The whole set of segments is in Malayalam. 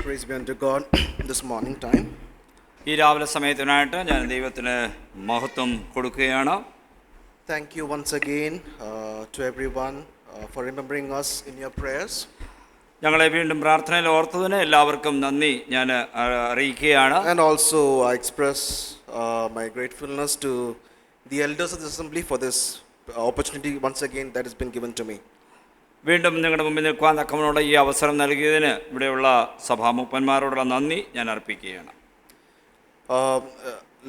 Praise be unto God this morning time. ഈ രാവിലെ സമയത്തിനായിട്ട് ഞാൻ ദൈവത്തിന് മഹത്വം കൊടുക്കുകയാണ്. Thank you once again to everyone for remembering us in your prayers. ഞങ്ങളെ വീണ്ടും പ്രാർത്ഥനയിൽ ഓർത്തതിന് എല്ലാവർക്കും നന്ദി ഞാൻ അറിയിക്കുകയാണ്. And also I express my gratefulness to the elders of the assembly for this opportunity once again that has been given to me. വീണ്ടും നിങ്ങളുടെ മുമ്പിൽ നിൽക്കുവാൻ തക്കവനുള്ള ഈ അവസരം നൽകിയതിന് ഇവിടെയുള്ള സഭാമുപ്പന്മാരോടുള്ള നന്ദി ഞാൻ അർപ്പിക്കുകയാണ്.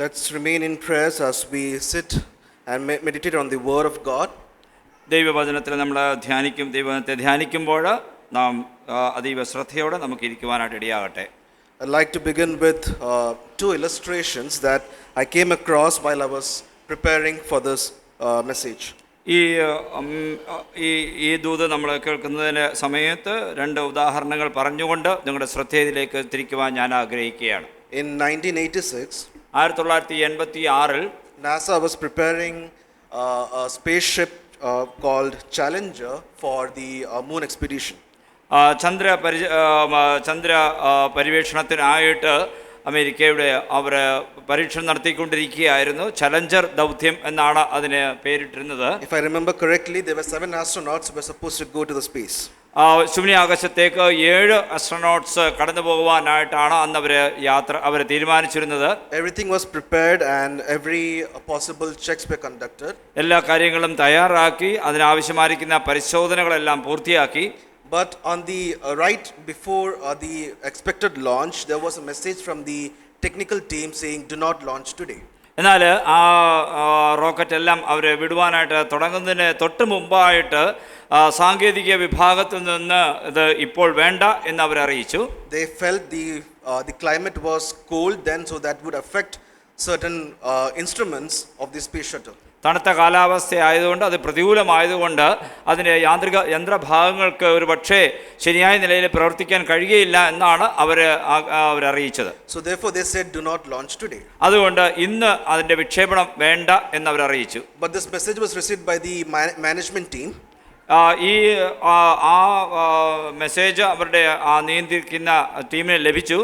Let's remain in prayers as we sit and meditate on the word of God. ദൈവവചനത്തിൽ നമ്മൾ ദൈവത്തെ ധ്യാനിക്കുമ്പോൾ നാം അതീവ ശ്രദ്ധയോടെ നമുക്ക് ഇരിക്കുവാനായിട്ട് ഇടയാകട്ടെ. I'd like to begin with two illustrations that I came across while I was preparing for this message. ഈ ദൂത് നമ്മൾ കേൾക്കുന്നതിന് സമയത്ത് രണ്ട് ഉദാഹരണങ്ങൾ പറഞ്ഞുകൊണ്ട് നിങ്ങളുടെ ശ്രദ്ധയിലേക്ക് തിരിക്കുവാൻ ഞാൻ ആഗ്രഹിക്കുകയാണ്. In 1986, 1986 NASA was preparing a spaceship called Challenger for the moon expedition. Chandra പരിവേഷണത്തിനായിട്ട് അമേരിക്കയുടെ അവർ പരീക്ഷണം നടത്തിക്കൊണ്ടിരിക്കുകയായിരുന്നു. ചലഞ്ചർ ദൗത്യം എന്നാണ് അതിന് പേരിട്ടിരുന്നത്. If I remember correctly, there were 7 astronauts who were supposed to go to the space. ശൂന്യാകാശത്തേക്ക് 7 അസ്ട്രോനോട്ട്സ് കടന്നു പോകുവാനായിട്ടാണ് അന്ന് അവർ തീരുമാനിച്ചിരുന്നത്. Everything was prepared and every possible checks were conducted. എല്ലാ കാര്യങ്ങളും തയ്യാറാക്കി അതിനാവശ്യമായിരിക്കുന്ന പരിശോധനകളെല്ലാം പൂർത്തിയാക്കി. But on the right before the expected launch, there was a message from the technical team saying, "Do not launch today." എന്നാൽ ആ റോക്കറ്റ് എല്ലാം അവർ വിടുവാനായിട്ട് തുടങ്ങുന്നതിന് തൊട്ട് മുമ്പായിട്ട് സാങ്കേതിക വിഭാഗത്തിൽ നിന്ന് ഇത് ഇപ്പോൾ വേണ്ട എന്ന് അവർ അറിയിച്ചു. They felt the climate was cold then, so that would affect certain instruments of the space shuttle. തണുത്ത കാലാവസ്ഥയായതുകൊണ്ട് അത് പ്രതികൂലമായതുകൊണ്ട് അതിൻ്റെ യന്ത്രഭാഗങ്ങൾക്ക് ഒരു പക്ഷേ ശരിയായ നിലയിൽ പ്രവർത്തിക്കാൻ കഴിയുകയില്ല എന്നാണ് അവരറിയിച്ചത്. So therefore they said, "Do not launch today." അതുകൊണ്ട് ഇന്ന് അതിൻ്റെ വിക്ഷേപണം വേണ്ട എന്നവരറിയിച്ചു. But this message was received by the management team. ഈ മെസ്സേജ് അവരുടെ നിയന്ത്രിക്കുന്ന ടീമിന് ലഭിച്ചു.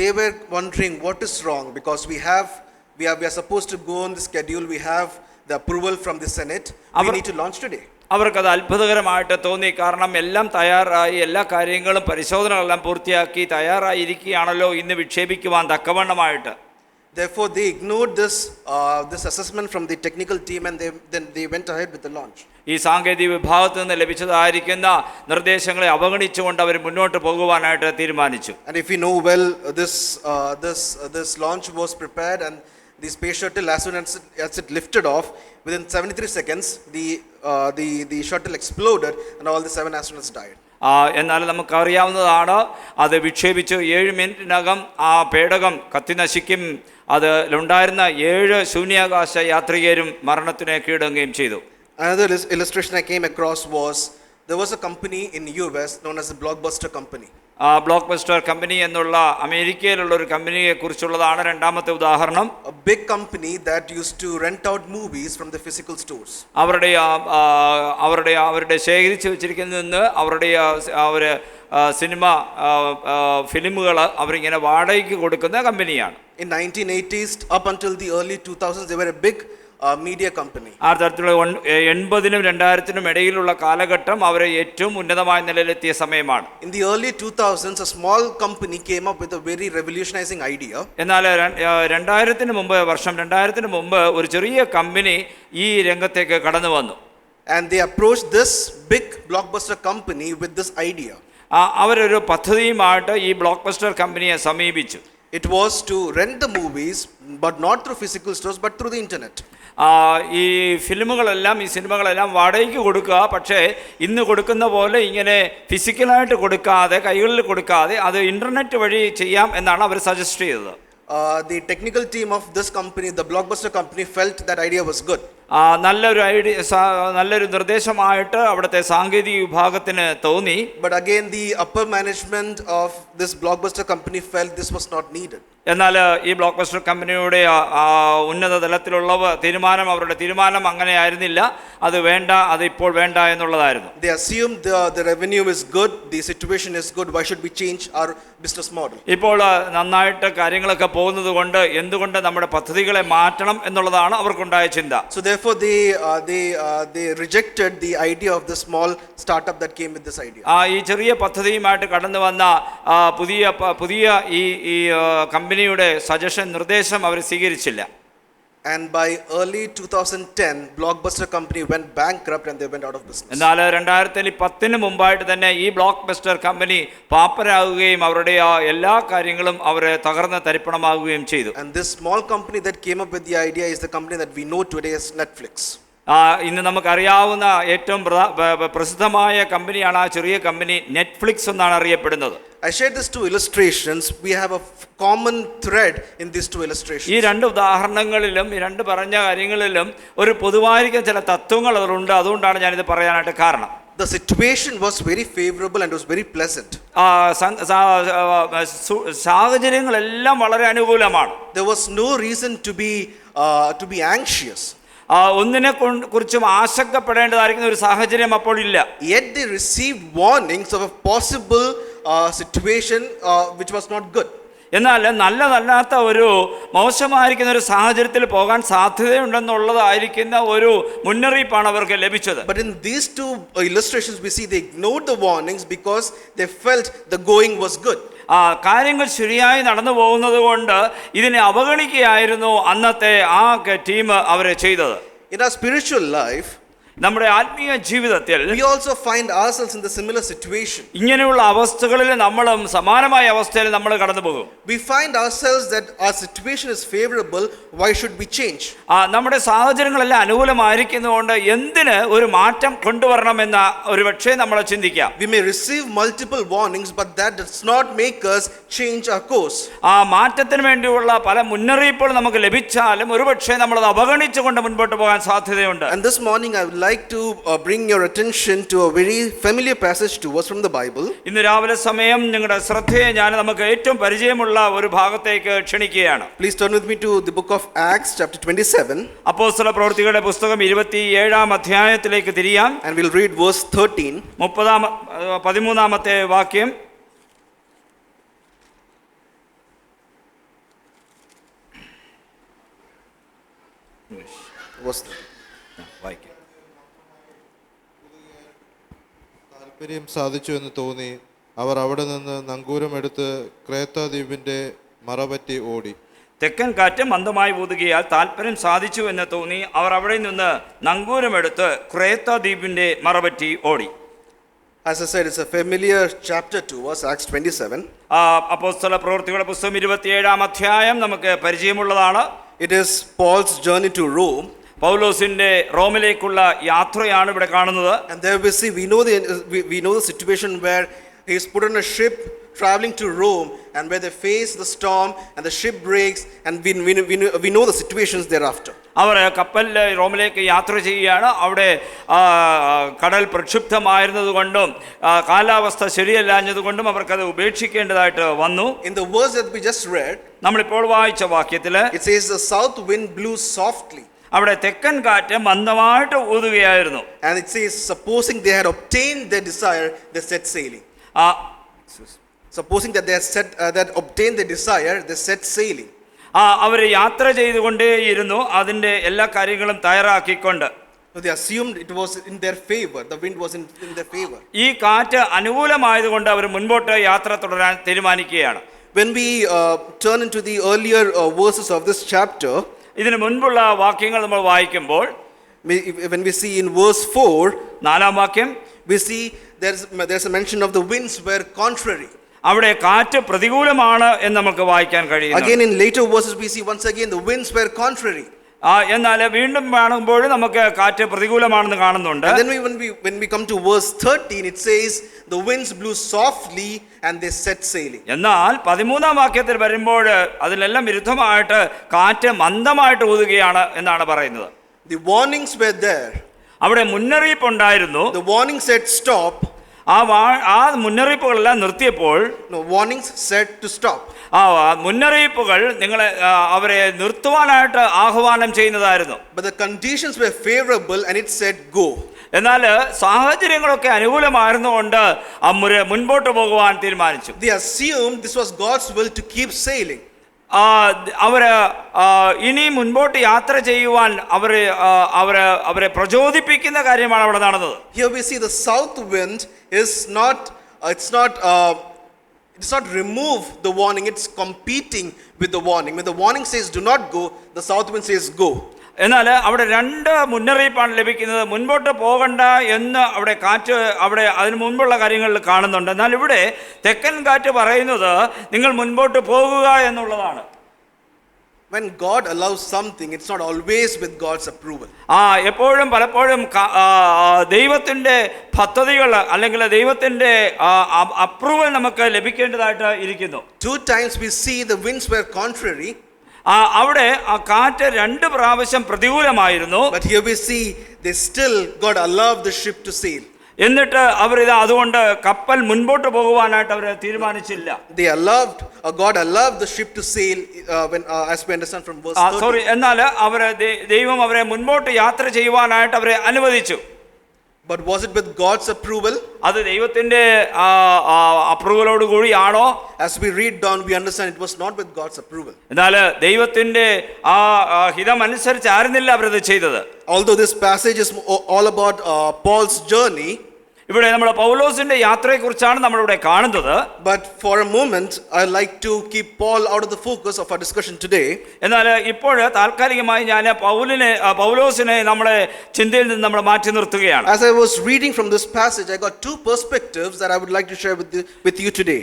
They were wondering what is wrong, because we are supposed to go on the schedule. We have the approval from the Senate. We need to launch today. അവർക്കത് അത്ഭുതകരമായിട്ട് തോന്നി. കാരണം എല്ലാം തയ്യാറായി, എല്ലാ കാര്യങ്ങളും പരിശോധനകളെല്ലാം പൂർത്തിയാക്കി തയ്യാറായിരിക്കുകയാണല്ലോ ഇന്ന് വിക്ഷേപിക്കുവാൻ തക്കവണ്ണമായിട്ട്. Therefore they ignored this assessment from the technical team, and then they went ahead with the launch. ഈ സാങ്കേതിക വിഭാഗത്തിൽ നിന്ന് ലഭിച്ചതായിരിക്കുന്ന നിർദ്ദേശങ്ങളെ അവഗണിച്ചുകൊണ്ട് അവർ മുന്നോട്ട് പോകുവാനായിട്ട് തീരുമാനിച്ചു. And if you know well, this launch was prepared, and the space shuttle, as soon as it lifted off, within 73 seconds the shuttle exploded and all the 7 astronauts died. എന്നാൽ നമുക്കറിയാവുന്നതാണ്, അത് വിക്ഷേപിച്ച് 7 മിനിറ്റിനകം ആ പേടകം കത്തിനശിക്കും. അതിലുണ്ടായിരുന്ന 7 ശൂന്യാകാശ യാത്രികരും മരണത്തിന് കീഴടങ്ങുകയും ചെയ്തു. Another illustration I came across was, there was a company in US known as the Blockbuster company. Blockbuster company എന്നുള്ള അമേരിക്കയിലുള്ള ഒരു കമ്പനിയെ കുറിച്ചുള്ളതാണ് രണ്ടാമത്തെ ഉദാഹരണം. A big company that used to rent out movies from the physical stores. അവരുടെ ശേഖരിച്ച് വെച്ചിരിക്കുന്നതിൽ നിന്ന് അവര് സിനിമ ഫിലിമുകൾ അവരിങ്ങനെ വാടകയ്ക്ക് കൊടുക്കുന്ന കമ്പനിയാണ്. In 1980s up until the early 2000s, they were a big media company. 1980-നും 2000-നും ഇടയിലുള്ള കാലഘട്ടം അവരെ ഏറ്റവും ഉന്നതമായ നിലയിലെത്തിയ സമയമാണ്. In the early 2000s, a small company came up with a very revolutionizing idea. എന്നാൽ 2000-ന് മുമ്പ് ഒരു ചെറിയ കമ്പനി ഈ രംഗത്തേക്ക് കടന്നു വന്നു. And they approached this big Blockbuster company with this idea. അവരൊരു പദ്ധതിയുമായിട്ട് ഈ ബ്ലോക്ക്ബസ്റ്റർ കമ്പനിയെ സമീപിച്ചു. It was to rent the movies, but not through physical stores, but through the internet. ഈ സിനിമകളെല്ലാം വാടകയ്ക്ക് കൊടുക്കുക, പക്ഷേ ഇന്ന് കൊടുക്കുന്ന പോലെ ഇങ്ങനെ ഫിസിക്കലായിട്ട് കൊടുക്കാതെ, കൈകളിൽ കൊടുക്കാതെ അത് ഇൻ്റർനെറ്റ് വഴി ചെയ്യാം എന്നാണ് അവർ സജസ്റ്റ് ചെയ്തത്. The technical team of this company, the Blockbuster company, felt that idea was good. നല്ലൊരു നല്ലൊരു നിർദ്ദേശമായിട്ട് അവിടുത്തെ സാങ്കേതിക വിഭാഗത്തിന് തോന്നി. But again, the upper management of this Blockbuster company felt this was not needed. എന്നാൽ ഈ ബ്ലോക്ക് ബസ്റ്റർ കമ്പനിയുടെ ഉന്നത തലത്തിലുള്ളവർ അവരുടെ തീരുമാനം അങ്ങനെ ആയിരുന്നില്ല. അത് വേണ്ട, അത് ഇപ്പോൾ വേണ്ട എന്നുള്ളതായിരുന്നു. They assumed the revenue is good, the situation is good, why should we change our business model? ഇപ്പോൾ നന്നായിട്ട് കാര്യങ്ങളൊക്കെ പോകുന്നത് കൊണ്ട് എന്തുകൊണ്ട് നമ്മുടെ പദ്ധതികളെ മാറ്റണം എന്നുള്ളതാണ് അവർക്കുണ്ടായ ചിന്ത. So therefore they rejected the idea of the small startup that came with this idea. ഈ ചെറിയ പദ്ധതിയുമായിട്ട് കടന്നു വന്ന പുതിയ ഈ കമ്പനിയുടെ സജഷൻ നിർദ്ദേശം അവർ സ്വീകരിച്ചില്ല. And by early 2010, Blockbuster company went bankrupt and they went out of business. എന്നാൽ 2010 മുമ്പായിട്ട് തന്നെ ഈ ബ്ലോക്ക് ബസ്റ്റർ കമ്പനി പാപ്പരാകുകയും അവരുടെ എല്ലാ കാര്യങ്ങളും അവരെ തകർന്ന് തരിപ്പണമാകുകയും ചെയ്തു. And this small company that came up with the idea is the company that we know today as Netflix. ഇന്ന് നമുക്കറിയാവുന്ന ഏറ്റവും പ്രസിദ്ധമായ കമ്പനിയാണ് ആ ചെറിയ കമ്പനി നെറ്റ്ഫ്ലിക്സ് എന്നാണ് അറിയപ്പെടുന്നത്. I shared these two illustrations. We have a common thread in these two illustrations. ഈ രണ്ട് ഉദാഹരണങ്ങളിലും ഈ രണ്ട് പറഞ്ഞ കാര്യങ്ങളിലും ഒരു പൊതുവായിരിക്കുന്ന ചില തത്വങ്ങൾ അതിലുണ്ട്. അതുകൊണ്ടാണ് ഞാനിത് പറയാനായിട്ട് കാരണം. The situation was very favorable and it was very pleasant. സാഹചര്യങ്ങളെല്ലാം വളരെ അനുകൂലമാണ്. There was no reason to be anxious. ഒന്നിനെ കുറിച്ചും ആശങ്കപ്പെടേണ്ടതായിരിക്കുന്ന ഒരു സാഹചര്യം അപ്പോൾ ഇല്ല. Yet they received warnings of a possible situation which was not good. എന്നാൽ നല്ലതല്ലാത്ത ഒരു മോശമായിരിക്കുന്ന ഒരു സാഹചര്യത്തിൽ പോകാൻ സാധ്യതയുണ്ടെന്നുള്ളതായിരിക്കുന്ന ഒരു മുന്നറിയിപ്പാണ് അവർക്ക് ലഭിച്ചത്. But in these two illustrations we see they ignored the warnings because they felt the going was good. കാര്യങ്ങൾ ശരിയായി നടന്നു പോകുന്നത് കൊണ്ട് ഇതിനെ അവഗണിക്കുകയായിരുന്നു അന്നത്തെ ആ ടീം അവരെ ചെയ്തത്. In our spiritual life, നമ്മുടെ ആത്മീയ ജീവിതത്തിൽ we also find ourselves in the similar situation. ഇങ്ങനെയുള്ള അവസ്ഥകളിൽ നമ്മളും സമാനമായ അവസ്ഥയിൽ നമ്മൾ കടന്നു പോകും. We find ourselves that our situation is favorable, why should we change? നമ്മുടെ സാഹചര്യങ്ങളെല്ലാം അനുകൂലമായിരിക്കുന്നതുകൊണ്ട് എന്തിന് ഒരു മാറ്റം കൊണ്ടുവരണമെന്ന ഒരു പക്ഷേ നമ്മൾ ചിന്തിക്കാം. We may receive multiple warnings, but that does not make us change our course. മാറ്റത്തിന് വേണ്ടിയുള്ള പല മുന്നറിയിപ്പുകൾ നമുക്ക് ലഭിച്ചാലും ഒരുപക്ഷേ നമ്മളത് അവഗണിച്ചുകൊണ്ട് മുൻപോട്ട് പോകാൻ സാധ്യതയുണ്ട്. And this morning I would like to bring your attention to a very familiar passage to us from the Bible. ഇന്ന് രാവിലെ സമയം നിങ്ങളുടെ ശ്രദ്ധയെ ഞാൻ നമുക്ക് ഏറ്റവും പരിചയമുള്ള ഒരു ഭാഗത്തേക്ക് ക്ഷണിക്കുകയാണ്. Please turn with me to the book of Acts chapter 27. അപ്പോസ്തല പ്രവൃത്തികളുടെ പുസ്തകം 27-ാം അധ്യായത്തിലേക്ക് തിരിയാം. And we'll read verse 13. 13-ാമത്തെ വാക്യം. Verse 13. വായിക്കാം. താല്പര്യം സാധിച്ചു എന്ന് തോന്നി അവർ അവിടെ നിന്ന് നങ്കൂരമെടുത്ത് ക്രേത്ത ദ്വീപിന്റെ മറപറ്റി ഓടി. തെക്കൻ കാറ്റ് മന്ദമായി ഊതുകയാൽ താല്പര്യം സാധിച്ചു എന്ന് തോന്നി അവർ അവിടെ നിന്ന് നങ്കൂരമെടുത്ത് ക്രേത്ത ദ്വീപിന്റെ മറപറ്റി ഓടി. As I said, it's a familiar chapter to us, Acts 27. അപ്പോസ്തല പ്രവൃത്തികളുടെ പുസ്തകം 27-ാം അധ്യായം നമുക്ക് പരിചയമുള്ളതാണ്. It is Paul's journey to Rome. പൗലോസിന്റെ റോമിലേക്കുള്ള യാത്രയാണ് ഇവിടെ കാണുന്നത്. And there we see, we know the situation where he is put on a ship traveling to Rome, and where they face the storm and the ship breaks, and we know the situations thereafter. അവർ കപ്പലിൽ റോമിലേക്ക് യാത്ര ചെയ്യുകയാണ്. അവിടെ കടൽ പ്രക്ഷുബ്ധമായിരുന്നത് കൊണ്ടും കാലാവസ്ഥ ശരിയല്ലാഞ്ഞത് കൊണ്ടും അവർക്കത് ഉപേക്ഷിക്കേണ്ടതായിട്ട് വന്നു. In the verse that we just read, നമ്മളിപ്പോൾ വായിച്ച വാക്യത്തിൽ it says the south wind blew softly. അവിടെ തെക്കൻ കാറ്റ് മന്ദമായിട്ട് ഊതുകയായിരുന്നു. And it says, supposing they had obtained their desire, they set sailing. Supposing that they had obtained their desire, they set sailing. അവർ യാത്ര ചെയ്തുകൊണ്ടേയിരുന്നു, അതിൻ്റെ എല്ലാ കാര്യങ്ങളും തയ്യാറാക്കിക്കൊണ്ട്. So they assumed it was in their favor. The wind was in their favor. ഈ കാറ്റ് അനുകൂലമായതുകൊണ്ട് അവർ മുൻപോട്ട് യാത്ര തുടരാൻ തീരുമാനിക്കുകയാണ്. When we turn into the earlier verses of this chapter, ഇതിനു മുൻപുള്ള വാക്യങ്ങൾ നമ്മൾ വായിക്കുമ്പോൾ, when we see in verse 4, 4-ാം വാക്യം, we see there's a mention of the winds were contrary. അവിടെ കാറ്റ് പ്രതികൂലമാണ് എന്ന് നമുക്ക് വായിക്കാൻ കഴിയും. Again in later verses we see once again the winds were contrary. എന്നാൽ വീണ്ടും കാണുമ്പോൾ നമുക്ക് കാറ്റ് പ്രതികൂലമാണെന്ന് കാണുന്നുണ്ട്. And then when we come to verse 13, it says the winds blew softly and they set sailing. എന്നാൽ 13-ാം വാക്യത്തിൽ വരുമ്പോൾ അതിലെല്ലാം വിരുദ്ധമായിട്ട് കാറ്റ് മന്ദമായിട്ട് ഊതുകയാണ് എന്നാണ് പറയുന്നത്. The warnings were there. അവിടെ മുന്നറിയിപ്പുണ്ടായിരുന്നു. The warning said stop. ആ മുന്നറിയിപ്പുകളെല്ലാം നിർത്തിയപ്പോൾ No, warnings said to stop. ആ മുന്നറിയിപ്പുകൾ നിങ്ങളെ അവരെ നിർത്തുവാനായിട്ട് ആഹ്വാനം ചെയ്യുന്നതായിരുന്നു. But the conditions were favorable and it said go. എന്നാൽ സാഹചര്യങ്ങളൊക്കെ അനുകൂലമായിരുന്നുകൊണ്ട് മുൻപോട്ട് പോകുവാൻ തീരുമാനിച്ചു. They assumed this was God's will to keep sailing. അവര് ഇനി മുൻപോട്ട് യാത്ര ചെയ്യുവാൻ അവരെ പ്രചോദിപ്പിക്കുന്ന കാര്യമാണ് അവിടെ നടന്നത്. Here we see the south wind is not it's not remove the warning, it's competing with the warning. When the warning says do not go, the south wind says go. എന്നാൽ അവിടെ രണ്ട് മുന്നറിയിപ്പാണ് ലഭിക്കുന്നത്. മുൻപോട്ട് പോകണ്ട എന്ന് അവിടെ കാറ്റ് അവിടെ അതിന് മുൻപുള്ള കാര്യങ്ങളിൽ കാണുന്നുണ്ട്. എന്നാൽ ഇവിടെ തെക്കൻ കാറ്റ് പറയുന്നത് നിങ്ങൾ മുൻപോട്ട് പോകുക എന്നുള്ളതാണ്. When God allows something, it's not always with God's approval. എപ്പോഴും പലപ്പോഴും ദൈവത്തിൻ്റെ പദ്ധതികൾ അല്ലെങ്കിൽ ദൈവത്തിൻ്റെ അപ്രൂവൽ നമുക്ക് ലഭിക്കേണ്ടതായിട്ട് ഇരിക്കുന്നു. 2 times we see the winds were contrary. അവിടെ ആ കാറ്റ് 2 പ്രാവശ്യം പ്രതികൂലമായിരുന്നു. But here we see they still God allowed the ship to sail. എന്നിട്ട് അവരിത് അതുകൊണ്ട് കപ്പൽ മുൻപോട്ട് പോകുവാനായിട്ട് അവർ തീരുമാനിച്ചില്ല. They allowed God allowed the ship to sail when as we understand from verse 30. എന്നാൽ ദൈവം അവരെ മുൻപോട്ട് യാത്ര ചെയ്യുവാനായിട്ട് അവരെ അനുവദിച്ചു. But was it with God's approval? അത് ദൈവത്തിന്റെ അപ്രൂവലോട് കൂടിയാണോ? As we read down, we understand it was not with God's approval. എന്നാൽ ദൈവത്തിന്റെ ഹിതമനുസരിച്ച് ആയിരുന്നില്ല അവരത് ചെയ്തത്. Although this passage is all about Paul's journey, ഇവിടെ നമ്മൾ പൗലോസിന്റെ യാത്രയെക്കുറിച്ചാണ് നമ്മളിവിടെ കാണുന്നത്. but for a moment I like to keep Paul out of the focus of our discussion today. എന്നാൽ ഇപ്പോൾ താൽക്കാലികമായി ഞാൻ പൗലോസിനെ നമ്മുടെ ചിന്തയിൽ നിന്ന് നമ്മൾ മാറ്റി നിർത്തുകയാണ്. As I was reading from this passage, I got 2 perspectives that I would like to share with you today.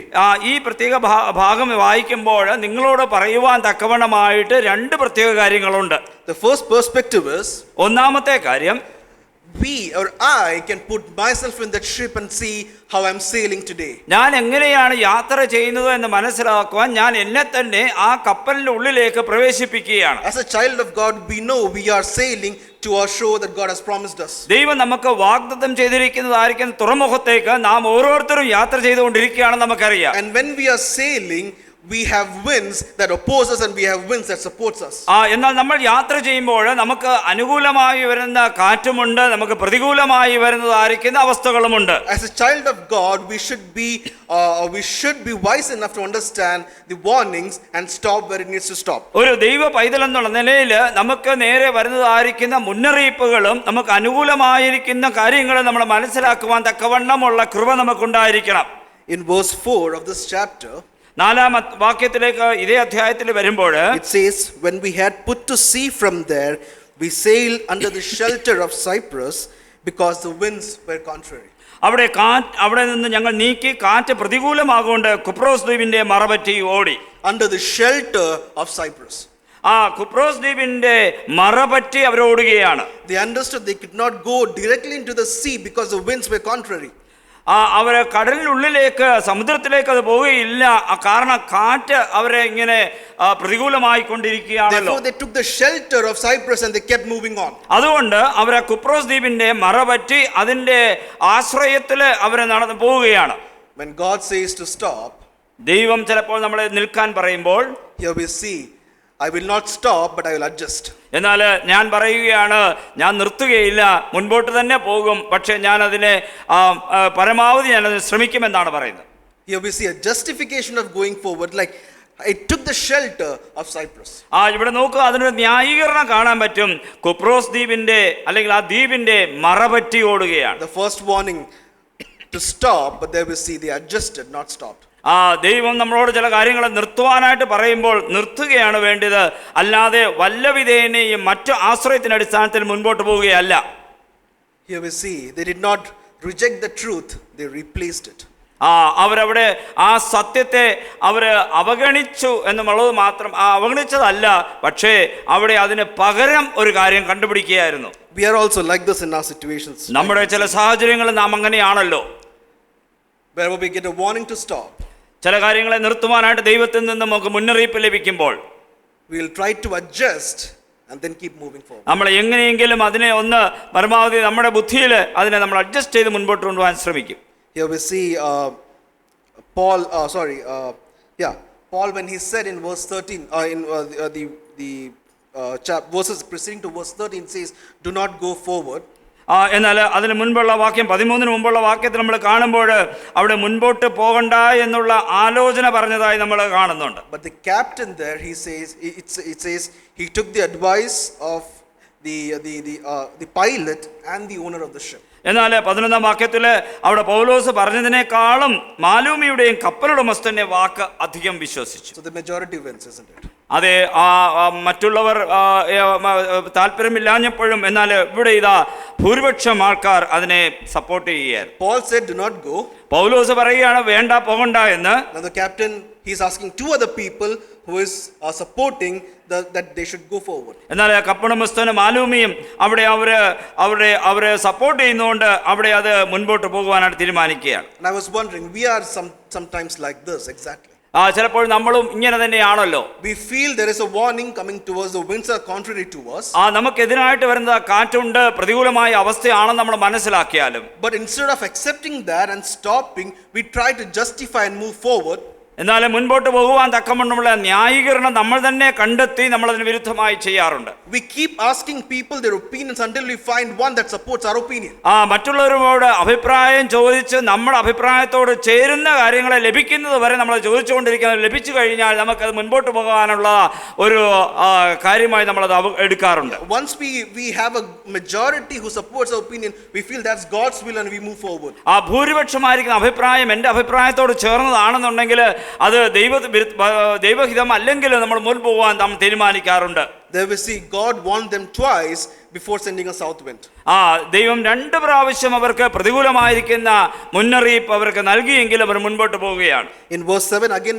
ഈ പ്രത്യേക ഭാഗം വായിക്കുമ്പോൾ നിങ്ങളോട് പറയുവാൻ തക്കവണ്ണമായിട്ട് 2 പ്രത്യേക കാര്യങ്ങളുണ്ട്. The first perspective is, ഒന്നാമത്തെ കാര്യം, we or I can put myself in that ship and see how I'm sailing today. ഞാൻ എങ്ങനെയാണ് യാത്ര ചെയ്യുന്നത് എന്ന് മനസ്സിലാക്കുവാൻ ഞാൻ എന്നെ തന്നെ ആ കപ്പലിന്റെ ഉള്ളിലേക്ക് പ്രവേശിപ്പിക്കുകയാണ്. As a child of God, we know we are sailing to our shore that God has promised us. ദൈവം നമുക്ക് വാഗ്ദത്തം ചെയ്തിരിക്കുന്നതായിരിക്കും തുറമുഖത്തേക്ക് നാം ഓരോരുത്തരും യാത്ര ചെയ്തുകൊണ്ടിരിക്കുകയാണെന്ന് നമുക്കറിയാം. And when we are sailing, we have winds that oppose us and we have winds that supports us. എന്നാൽ നമ്മൾ യാത്ര ചെയ്യുമ്പോൾ നമുക്ക് അനുകൂലമായി വരുന്ന കാറ്റുമുണ്ട്, നമുക്ക് പ്രതികൂലമായി വരുന്നതായിരിക്കുന്ന അവസ്ഥകളുമുണ്ട്. As a child of God, we should be wise enough to understand the warnings and stop where it needs to stop. ഒരു ദൈവ പൈതൽ എന്നുള്ള നിലയിൽ നമുക്ക് നേരെ വരുന്നതായിരിക്കുന്ന മുന്നറിയിപ്പുകളും നമുക്ക് അനുകൂലമായിരിക്കുന്ന കാര്യങ്ങളും നമ്മൾ മനസ്സിലാക്കുവാൻ തക്കവണ്ണമുള്ള കൃപ നമുക്കുണ്ടായിരിക്കണം. In verse 4 of this chapter, 4-ാം വാക്യത്തിലേക്ക് ഇതേ അധ്യായത്തിൽ വരുമ്പോൾ it says, when we had put to sea from there, we sailed under the shelter of Cyprus because the winds were contrary. അവിടെ നിന്ന് ഞങ്ങൾ നീക്കി കാറ്റ് പ്രതികൂലമാകൊണ്ട് കുപ്രോസ് ദ്വീപിന്റെ മറപറ്റി ഓടി. Under the shelter of Cyprus. കുപ്രോസ് ദ്വീപിന്റെ മറപറ്റി അവരോടുകയാണ്. They understood they could not go directly into the sea because the winds were contrary. അവര് കടലിനുള്ളിലേക്ക് സമുദ്രത്തിലേക്ക് അത് പോവുകയില്ല, കാരണം കാറ്റ് അവരെ ഇങ്ങനെ പ്രതികൂലമായി കൊണ്ടിരിക്കുകയാണല്ലോ. Therefore they took the shelter of Cyprus and they kept moving on. അതുകൊണ്ട് അവരെ കുപ്രോസ് ദ്വീപിന്റെ മറപറ്റി അതിന്റെ ആശ്രയത്തില് അവരെ നടന്നു പോവുകയാണ്. When God says to stop, ദൈവം ചിലപ്പോൾ നമ്മളെ നിൽക്കാൻ പറയുമ്പോൾ, here we see, I will not stop but I will adjust. എന്നാൽ ഞാൻ പറയുകയാണ്, ഞാൻ നിർത്തുകയില്ല, മുൻപോട്ട് തന്നെ പോകും, പക്ഷെ ഞാൻ അതിനെ പരമാവധി ഞാനതിന് ശ്രമിക്കുമെന്നാണ് പറയുന്നത്. Here we see a justification of going forward, like I took the shelter of Cyprus. ഇവിടെ നോക്കുക, അതിനൊരു ന്യായീകരണം കാണാൻ പറ്റും. കുപ്രോസ് ദ്വീപിന്റെ അല്ലെങ്കിൽ ആ ദ്വീപിന്റെ മറപറ്റി ഓടുകയാണ്. The first warning to stop, but there we see they adjusted, not stopped. ദൈവം നമ്മളോട് ചില കാര്യങ്ങൾ നിർത്തുവാനായിട്ട് പറയുമ്പോൾ നിർത്തുകയാണ് വേണ്ടത്, അല്ലാതെ വല്ലവിധേനയും മറ്റു ആശ്രയത്തിന്റെ അടിസ്ഥാനത്തിൽ മുൻപോട്ട് പോവുകയല്ല. Here we see they did not reject the truth, they replaced it. അവരവിടെ ആ സത്യത്തെ അവര് അവഗണിച്ചു എന്നുള്ളത് മാത്രം, അവഗണിച്ചതല്ല, പക്ഷേ അവിടെ അതിന് പകരം ഒരു കാര്യം കണ്ടുപിടിക്കുകയായിരുന്നു. We are also like this in our situations. നമ്മുടെ ചില സാഹചര്യങ്ങളിൽ നാം അങ്ങനെയാണല്ലോ. Wherever we get a warning to stop, ചില കാര്യങ്ങളെ നിർത്തുവാനായിട്ട് ദൈവത്തിൽ നിന്ന് നമുക്ക് മുന്നറിയിപ്പ് ലഭിക്കുമ്പോൾ we will try to adjust and then keep moving forward. നമ്മൾ എങ്ങനെയെങ്കിലും അതിനെ ഒന്ന് പരമാവധി നമ്മുടെ ബുദ്ധിയിൽ അതിനെ നമ്മൾ അഡ്ജസ്റ്റ് ചെയ്ത് മുൻപോട്ട് കൊണ്ടുപോകാൻ ശ്രമിക്കും. Here we see Paul when he said in verse 13, verses preceding to verse 13 says, do not go forward. എന്നാൽ അതിന് മുൻപുള്ള വാക്യം 13 മുമ്പുള്ള വാക്യത്തിൽ നമ്മൾ കാണുമ്പോൾ അവിടെ മുൻപോട്ട് പോകണ്ട എന്നുള്ള ആലോചന പറഞ്ഞതായി നമ്മൾ കാണുന്നുണ്ട്. But the captain there, he says, it says he took the advice of the pilot and the owner of the ship. എന്നാൽ 11 വാക്യത്തിൽ അവിടെ പൗലോസ് പറഞ്ഞതിനേക്കാളും മാലൂമിയുടെയും കപ്പലുടമസ്ഥന്റെ വാക്ക് അധികം വിശ്വസിച്ചു. So the majority wins, isn't it? അതെ, മറ്റുള്ളവർ താല്പര്യമില്ലാഞ്ഞപ്പോഴും എന്നാൽ ഇവിടെ ഇതാ ഭൂരിപക്ഷം ആൾക്കാർ അതിനെ സപ്പോർട്ട് ചെയ്യുകയായിരുന്നു. Paul said, do not go. പൗലോസ് പറയുകയാണ് വേണ്ട പോകണ്ട എന്ന്. Now the captain, he's asking two other people who is supporting that they should go forward. എന്നാൽ കപ്പലുടമസ്ഥനും മാലൂമിയും അവിടെ അവരെ സപ്പോർട്ട് ചെയ്യുന്നതുകൊണ്ട് അവിടെ അത് മുൻപോട്ട് പോകുവാനായിട്ട് തീരുമാനിക്കുകയാണ്. And I was wondering, we are sometimes like this exactly. ചിലപ്പോൾ നമ്മളും ഇങ്ങനെ തന്നെയാണല്ലോ. We feel there is a warning coming towards, the winds are contrary to us. നമുക്കെതിരായിട്ട് വരുന്ന കാറ്റുണ്ട്, പ്രതികൂലമായ അവസ്ഥയാണെന്ന് നമ്മൾ മനസ്സിലാക്കിയാലും But instead of accepting that and stopping, we try to justify and move forward. എന്നാൽ മുൻപോട്ട് പോകുവാൻ തക്കവണ്ണമുള്ള ന്യായീകരണം നമ്മൾ തന്നെ കണ്ടെത്തി നമ്മൾ അതിന് വിരുദ്ധമായി ചെയ്യാറുണ്ട്. We keep asking people their opinions until we find one that supports our opinion. മറ്റുള്ളവരോട് അഭിപ്രായം ചോദിച്ച് നമ്മുടെ അഭിപ്രായത്തോട് ചേരുന്ന കാര്യങ്ങളെ ലഭിക്കുന്നത് വരെ നമ്മൾ ചോദിച്ചുകൊണ്ടിരിക്കുന്നത്, ലഭിച്ചു കഴിഞ്ഞാൽ നമുക്കത് മുൻപോട്ട് പോകാനുള്ള ഒരു കാര്യമായി നമ്മളത് എടുക്കാറുണ്ട്. Once we have a majority who supports our opinion, we feel that's God's will and we move forward. ഭൂരിപക്ഷമായിരിക്കുന്ന അഭിപ്രായം എൻ്റെ അഭിപ്രായത്തോട് ചേർന്നതാണെന്നുണ്ടെങ്കിൽ അത് ദൈവഹിതം അല്ലെങ്കിൽ നമ്മൾ മുൻപോട്ട് പോകാൻ നാം തീരുമാനിക്കാറുണ്ട്. There we see God warned them twice before sending a south wind. ദൈവം 2 പ്രാവശ്യം അവർക്ക് പ്രതികൂലമായിരിക്കുന്ന മുന്നറിയിപ്പ് അവർക്ക് നൽകിയെങ്കിലും അവർ മുൻപോട്ട് പോവുകയാണ്. In verse 7 again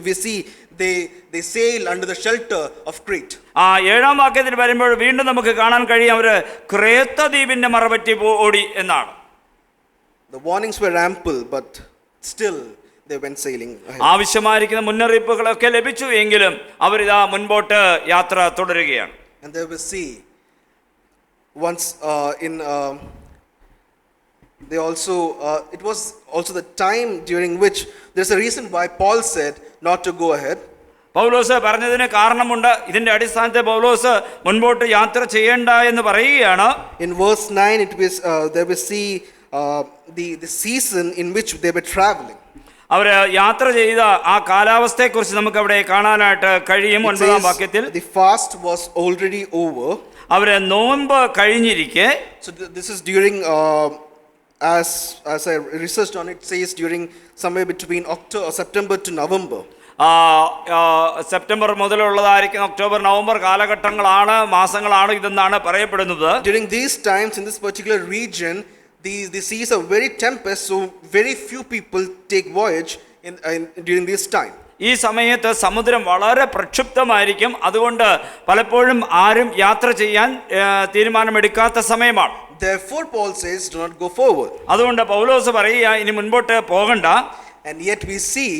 we see they sail under the shelter of Crete. 7-ാം വാക്യത്തിൽ വരുമ്പോൾ വീണ്ടും നമുക്ക് കാണാൻ കഴിയും അവർ ക്രേത്ത ദ്വീപിന്റെ മറപറ്റി ഓടി എന്നാണ്. The warnings were ample, but still they went sailing ahead. ആവശ്യമായിരിക്കുന്ന മുന്നറിയിപ്പുകളൊക്കെ ലഭിച്ചു എങ്കിലും അവരിതാ മുൻപോട്ട് യാത്ര തുടരുകയാണ്. And there we see once they also it was also the time during which there's a reason why Paul said not to go ahead. പൗലോസ് പറഞ്ഞതിന് കാരണമുണ്ട്. ഇതിന്റെ അടിസ്ഥാനത്തിൽ പൗലോസ് മുൻപോട്ട് യാത്ര ചെയ്യേണ്ട എന്ന് പറയുകയാണ്. In verse 9 it was there we see the season in which they were traveling. അവർ യാത്ര ചെയ്ത ആ കാലാവസ്ഥയെക്കുറിച്ച് നമുക്ക് അവിടെ കാണാനായിട്ട് കഴിയും. 9-ാം വാക്യത്തിൽ the fast was already over. അവര് നോമ്പ് കഴിഞ്ഞിരിക്കെ, so this is during as I researched on it, says during somewhere between September to November. September മുതലുള്ളതായിരിക്കും ഒക്ടോബർ നവംബർ കാലഘട്ടങ്ങളാണ്, മാസങ്ങളാണ് ഇതെന്നാണ് പറയപ്പെടുന്നത്. During these times in this particular region, the seas are very tempest, so very few people take voyage during this time. ഈ സമയത്ത് സമുദ്രം വളരെ പ്രക്ഷുബ്ധമായിരിക്കും. അതുകൊണ്ട് പലപ്പോഴും ആരും യാത്ര ചെയ്യാൻ തീരുമാനമെടുക്കാത്ത സമയമാണ്. Therefore Paul says do not go forward. അതുകൊണ്ട് പൗലോസ് പറയുക ഇനി മുൻപോട്ട് പോകണ്ട. And yet we see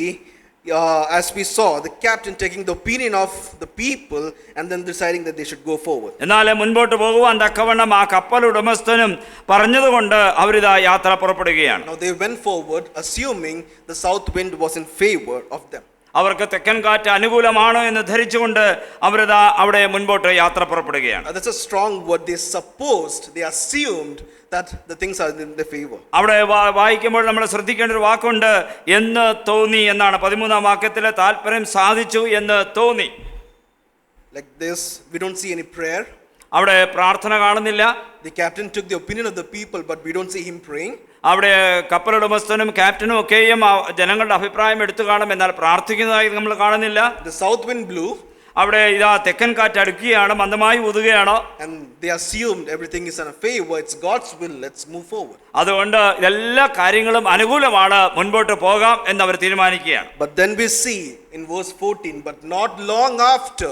as we saw the captain taking the opinion of the people and then deciding that they should go forward. എന്നാൽ മുൻപോട്ട് പോകുവാൻ തക്കവണ്ണം ആ കപ്പൽ ഉടമസ്ഥനും പറഞ്ഞതുകൊണ്ട് അവരിതാ യാത്ര പുറപ്പെടുകയാണ്. Now they went forward assuming the south wind was in favor of them. അവർക്ക് തെക്കൻ കാറ്റ് അനുകൂലമാണ് എന്ന് ധരിച്ചുകൊണ്ട് അവരിതാ അവിടെ മുൻപോട്ട് യാത്ര പുറപ്പെടുകയാണ്. That's a strong word. They assumed that the things are in their favor. അവിടെ വായിക്കുമ്പോൾ നമ്മൾ ശ്രദ്ധിക്കേണ്ട ഒരു വാക്കുണ്ട്, എന്ന് തോന്നി എന്നാണ്. 13-ാം വാക്യത്തിൽ താല്പര്യം സാധിച്ചു എന്ന് തോന്നി. Like this, we don't see any prayer. അവിടെ പ്രാർത്ഥന കാണുന്നില്ല. The captain took the opinion of the people, but we don't see him praying. അവിടെ കപ്പലുടമസ്ഥനും ക്യാപ്റ്റനും ഒക്കെയും ജനങ്ങളുടെ അഭിപ്രായം എടുത്തു കാണും, എന്നാൽ പ്രാർത്ഥിക്കുന്നതായി നമ്മൾ കാണുന്നില്ല. The south wind blew. അവിടെ ഇതാ തെക്കൻ കാറ്റ് അടുക്കുകയാണ്, മന്ദമായി ഊതുകയാണ്. And they assumed everything is in a favor. It's God's will. Let's move forward. അതുകൊണ്ട് എല്ലാ കാര്യങ്ങളും അനുകൂലമാണ്, മുൻപോട്ട് പോകാം എന്ന് അവർ തീരുമാനിക്കുകയാണ്. But then we see in verse 14, but not long after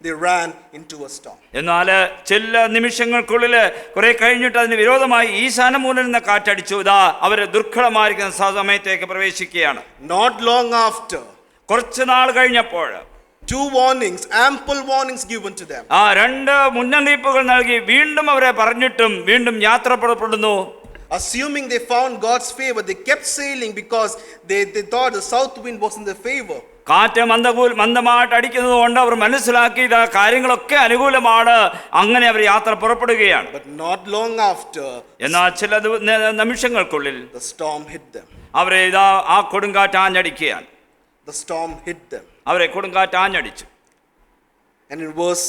they ran into a storm. എന്നാൽ ചില നിമിഷങ്ങൾക്കുള്ളിൽ കുറെ കഴിഞ്ഞിട്ട് അതിന് വിരോധമായി ഈശാനമൂലം എന്ന കാറ്റടിച്ചു. ഇതാ അവർ ദുർഘടമായിരിക്കുന്ന സമയത്തേക്ക് പ്രവേശിക്കുകയാണ്. Not long after, കുറച്ചു നാൾ കഴിഞ്ഞപ്പോൾ 2 warnings, ample warnings given to them. ആ രണ്ട് മുന്നറിയിപ്പുകൾ നൽകി വീണ്ടും അവരെ പറഞ്ഞിട്ടും വീണ്ടും യാത്ര പുറപ്പെടുന്നു. Assuming they found God's favor, they kept sailing because they thought the south wind was in their favor. കാറ്റ് മന്ദമായിട്ട് അടിക്കുന്നത് കൊണ്ട് അവർ മനസ്സിലാക്കി ഇത് കാര്യങ്ങളൊക്കെ അനുകൂലമാണ്. അങ്ങനെ അവർ യാത്ര പുറപ്പെടുകയാണ്. But not long after, എന്നാൽ ചില നിമിഷങ്ങൾക്കുള്ളിൽ the storm hit them. അവരെ ഇതാ ആ കൊടുങ്കാറ്റ് ആഞ്ഞടിക്കുകയാണ്. The storm hit them. അവരെ കൊടുങ്കാറ്റ് ആഞ്ഞടിച്ചു. And in verse,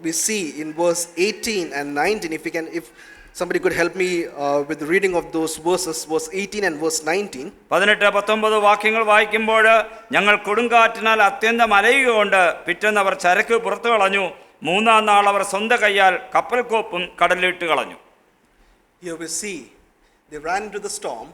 we see in verse 18 and 19, if somebody could help me with the reading of those verses, verse 18 and verse 19. 18-19 വാക്യങ്ങൾ വായിക്കുമ്പോൾ ഞങ്ങൾ കൊടുങ്കാറ്റിനാൽ അത്യന്തം അലയുകകൊണ്ട് പിറ്റേന്ന് അവർ ചരക്ക് പുറത്തു കളഞ്ഞു. 3-ാം നാൾ അവർ സ്വന്തം കൈയാൽ കപ്പൽ കോപ്പും കടലിട്ട് കളഞ്ഞു. Here we see they ran into the storm.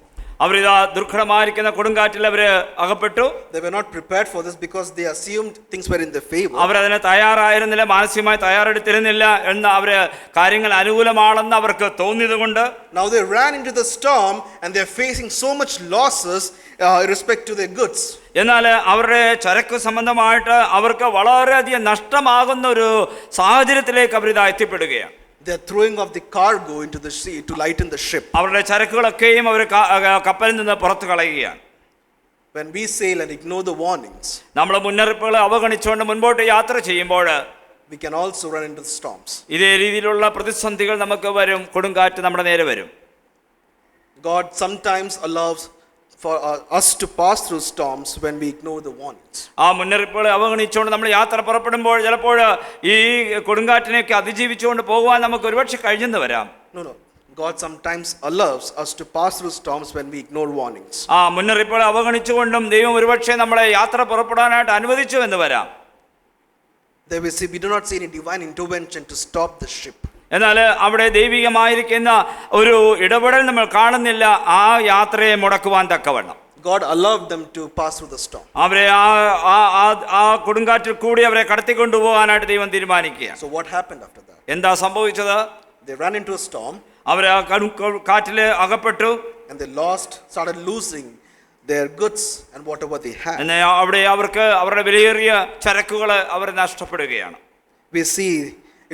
അവരിതാ ദുർഘടമായിരിക്കുന്ന കൊടുങ്കാറ്റിൽ അവര് അകപ്പെട്ടു. They were not prepared for this because they assumed things were in their favor. അവരതിന് തയ്യാറായിരുന്നില്ല, മാനസികമായി തയ്യാറെടുത്തിരുന്നില്ല എന്ന് അവര് കാര്യങ്ങൾ അനുകൂലമാണെന്ന് അവർക്ക് തോന്നിയതുകൊണ്ട്. Now they ran into the storm and they are facing so much losses in respect to their goods. എന്നാൽ അവരുടെ ചരക്ക് സംബന്ധമായിട്ട് അവർക്ക് വളരെയധികം നഷ്ടമാകുന്ന ഒരു സാഹചര്യത്തിലേക്ക് അവരിതാ എത്തിപ്പെടുകയാണ്. They are throwing off the cargo into the sea to lighten the ship. അവരുടെ ചരക്കുകളൊക്കെയും അവർ കപ്പലിൽ നിന്ന് പുറത്തു കളയുകയാണ്. When we sail and ignore the warnings, നമ്മൾ മുന്നറിയിപ്പുകൾ അവഗണിച്ചുകൊണ്ട് മുൻപോട്ട് യാത്ര ചെയ്യുമ്പോൾ we can also run into the storms. ഇതേ രീതിയിലുള്ള പ്രതിസന്ധികൾ നമുക്ക് വരും. കൊടുങ്കാറ്റ് നമ്മുടെ നേരെ വരും. God sometimes allows for us to pass through storms when we ignore the warnings. ആ മുന്നറിയിപ്പുകളെ അവഗണിച്ചുകൊണ്ട് നമ്മൾ യാത്ര പുറപ്പെടുമ്പോൾ ചിലപ്പോൾ ഈ കൊടുങ്കാറ്റിനെയൊക്കെ അതിജീവിച്ചുകൊണ്ട് പോകുവാൻ നമുക്ക് ഒരുപക്ഷെ കഴിഞ്ഞെന്ന് വരാം. No. God sometimes allows us to pass through storms when we ignore warnings. ആ മുന്നറിയിപ്പുകളെ അവഗണിച്ചുകൊണ്ടും ദൈവം ഒരുപക്ഷെ നമ്മളെ യാത്ര പുറപ്പെടാനായിട്ട് അനുവദിച്ചു എന്ന് വരാം. There we do not see any divine intervention to stop the ship. എന്നാൽ അവിടെ ദൈവികമായിരിക്കുന്ന ഒരു ഇടപെടൽ നമ്മൾ കാണുന്നില്ല ആ യാത്രയെ മുടക്കുവാൻ തക്കവണ്ണം. God allowed them to pass through the storm. അവരെ ആ കൊടുങ്കാറ്റിൽ കൂടി അവരെ കടത്തിക്കൊണ്ടുപോകാനായിട്ട് ദൈവം തീരുമാനിക്കുക. So what happened after that? എന്താ സംഭവിച്ചത്? They ran into a storm. അവർ ആ കാറ്റിൽ അകപ്പെട്ടു. And they started losing their goods and whatever they had. എന്നാൽ അവിടെ അവർക്ക് അവരുടെ വിലയേറിയ ചരക്കുകൾ അവർ നഷ്ടപ്പെടുകയാണ്. We see